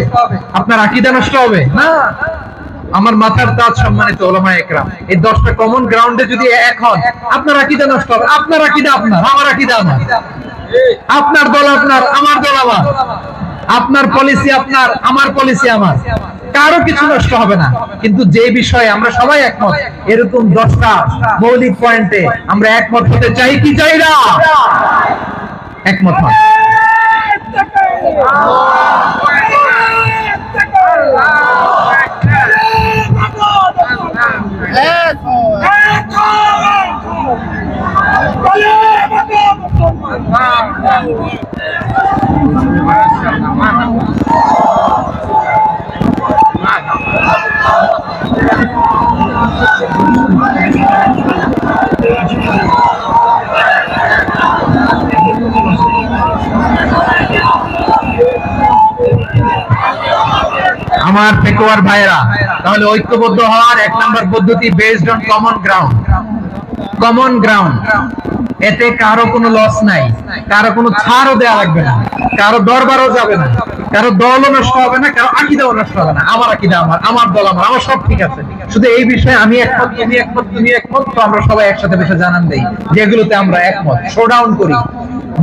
আপনার আকীদা নষ্ট হবে? না। আমার মাথার তাজ সম্মানিত উলামায়ে একরাম, এই 10টা কমন গ্রাউন্ডে যদি এক হন, আপনার আকীদা নষ্ট হবে। আপনার আকীদা আপনার, আমার আকীদা আমার, আপনার দল আপনার, আমার দল আমার, আপনার পলিসি আপনার, আমার পলিসি আমার, কারো কিছু নষ্ট হবে না। কিন্তু যে বিষয়ে আমরা সবাই একমত, এরকম 10টা মৌলিক পয়েন্টে আমরা একমত হতে চাই কি চাই না? একমত হন। আমার পেকুয়ার ভাইরা, তাহলে ঐক্যবদ্ধ হওয়ার 1 নম্বর পদ্ধতি based on common ground. Common ground, এতে কারো কোনো লস নাই, কারো কোনো ছাড়ও দেয়া লাগবে না, কারো দরবারও যাবে না, কারো দলও নষ্ট হবে না, কারো আকীদাও নষ্ট হবে না। আমার আকীদা আমার, আমার দল আমার, আমার সব ঠিক আছে। শুধু এই বিষয়ে আমি একমত, তুমি একমত, তুমি একমত, তো আমরা সবাই একসাথে বসে জানান দেই যেগুলোতে আমরা একমত, শোডাউন করি।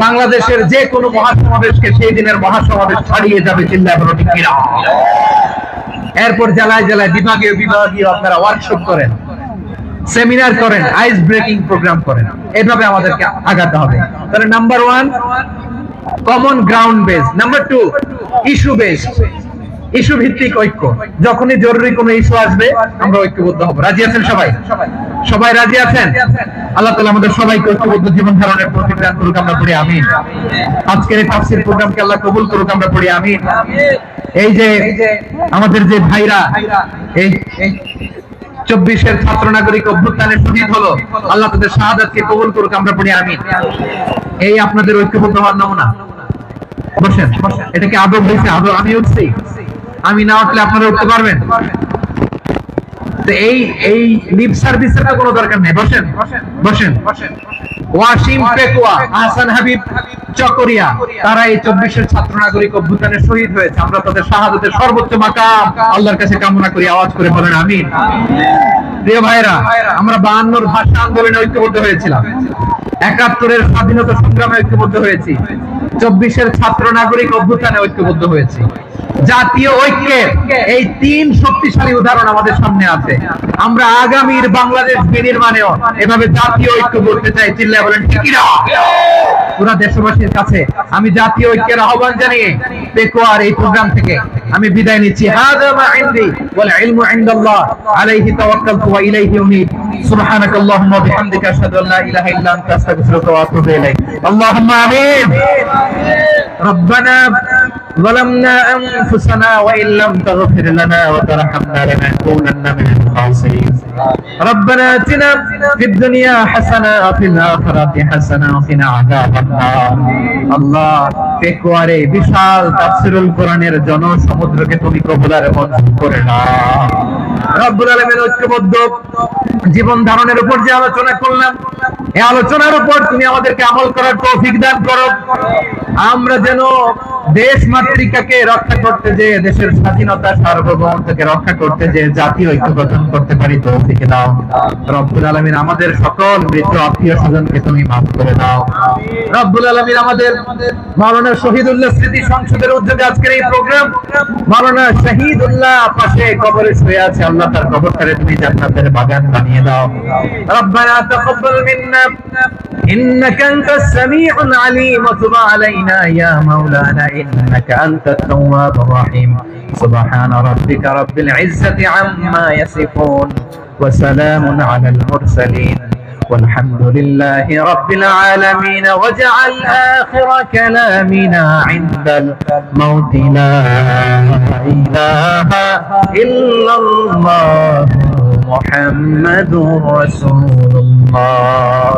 বাংলাদেশের যে কোনো মহাসমাবেশকে সেই দিনের মহাসমাবেশ ছাড়িয়ে যাবে, চিল্লায় বলো ঠিক কিনা? এরপর জেলায় জেলায় বিভাগীয় বিভাগীয় আপনারা ওয়ার্কশপ করেন, সেমিনার করেন, আইস ব্রেকিং প্রোগ্রাম করেন। এভাবে আমাদেরকে আগাতে হবে। তাহলে number 1 common ground base, number 2 issue base, issue ভিত্তিক ঐক্য। যখনই জরুরি কোনো ইস্যু আসবে আমরা ঐক্যবদ্ধ হব। রাজি আছেন সবাই? সবাই রাজি আছেন? আল্লাহ তাআলা আমাদের সবাইকে ঐক্যবদ্ধ জীবন ধারণের তৌফিক দান করুক, আমরা পড়ি আমিন। আজকের এই তাফসীর প্রোগ্রামকে আল্লাহ কবুল করুক, আমরা পড়ি আমিন। এই যে আমাদের যে ভাইরা এই 24-এর ছাত্র নাগরিক অভ্যুত্থানে শহীদ হলো, আল্লাহ তাদের শাহাদাতকে কবুল করুক, আমরা পড়ি আমিন। এই আপনাদের ঐক্যবদ্ধ হওয়ার নমুনা। বসেন, এটা কি আদব হয়েছে? আদব আমি উঠছি, আমি না উঠলে আপনারা উঠতে পারবেন? তো এই লিপ সার্ভিসের তো কোনো দরকার নেই। বসেন বসেন। ওয়াসিম পেকুয়া, আহসান হাবিব চকরিয়া, তারা এই 24-এর ছাত্র নাগরিক অভ্যুত্থানে শহীদ হয়েছে। আমরা তাদের শাহাদাতের সর্বোচ্চ মাকাম আল্লাহর কাছে কামনা করি। আওয়াজ করে বলেন আমিন। প্রিয় ভাইরা, আমরা 52-র ভাষা আন্দোলনে ঐক্যবদ্ধ হয়েছিলাম, 71-এর স্বাধীনতা সংগ্রামে ঐক্যবদ্ধ হয়েছি, 24-এর ছাত্র নাগরিক অভ্যুত্থানে ঐক্যবদ্ধ হয়েছি। জাতীয় ঐক্যের এই 3 শক্তিশালী উদাহরণ আমাদের সামনে আছে। আমরা আগামীর বাংলাদেশ বিনির্মাণেও এভাবে জাতীয় ঐক্য করতে চাই, চিল্লায় বলেন ঠিক কিনা? পুরা দেশবাসীর কাছে আমি জাতীয় ঐক্যের আহ্বান জানিয়ে পেকুয়ার এই প্রোগ্রাম থেকে আমি বিদায় নিচ্ছি। হাযা মা ইনদি ওয়াল ইলমু ইনদাল্লাহ, আলাইহি তাওয়াক্কালতু ওয়া ইলাইহি উনীব। সুবহানাকাল্লাহুম্মা ওয়া বিহামদিকা আশহাদু আল্লা ইলাহা ইল্লা আনতা আস্তাগফিরুকা ওয়া আতুবু ইলাইক। আল্লাহুম্মা আমিন। রব্বানা ظلمنا أنفسنا وإن لم تغفر لنا وترحمنا لنكونن من الخاسرين. ربنا آتنا في الدنيا حسنة وفي الآخرة حسنة وقنا عذاب النار. الله পেকুয়ারে বিশাল তাফসীরুল কোরআনের জনসমুদ্রকে তুমি কবুল আর মঞ্জুর করে নাও। রব্বুল আলামিন ঐক্যবদ্ধ জীবন ধারণের উপর যে আলোচনা করলাম, এই আলোচনার উপর তুমি আমাদেরকে আমল করার তৌফিক দান করো। আমরা যেন দেশ মাতৃকাকে রক্ষা করতে যে, দেশের স্বাধীনতা সার্বভৌমত্বকে রক্ষা করতে যে জাতীয় ঐক্য গঠন করতে পারি, তৌফিক দাও। রব্বুল আলামিন আমাদের সকল মৃত আত্মীয় স্বজনকে তুমি মাফ করে দাও। রব্বুল আলামিন আমাদের মাওলানা শহীদুল্লাহ স্মৃতি সংসদের উদ্যোগে আজকের এই প্রোগ্রাম। মাওলানা শহীদুল্লাহ পাশে কবরে শুয়ে আছে, আল্লাহ তার কবরটারে তুমি জান্নাতের বাগান বানিয়ে দাও। রব্বানা তাকাব্বাল মিন্না ইন্নাকা আনতাস সামিউল আলিম ওয়া তুব আলাইনা ইয়া মাওলানা ইন্নাকা আনতাত তাওয়াবুর রহিম। সুবহান রাব্বিকা রাব্বিল ইজ্জাতি আম্মা ইয়াসিফুন ওয়া সালামুন আলাল মুরসালিন والحمد لله رب العالمين واجعل آخر كلامنا عند الموت لا إله إلا الله محمد رسول الله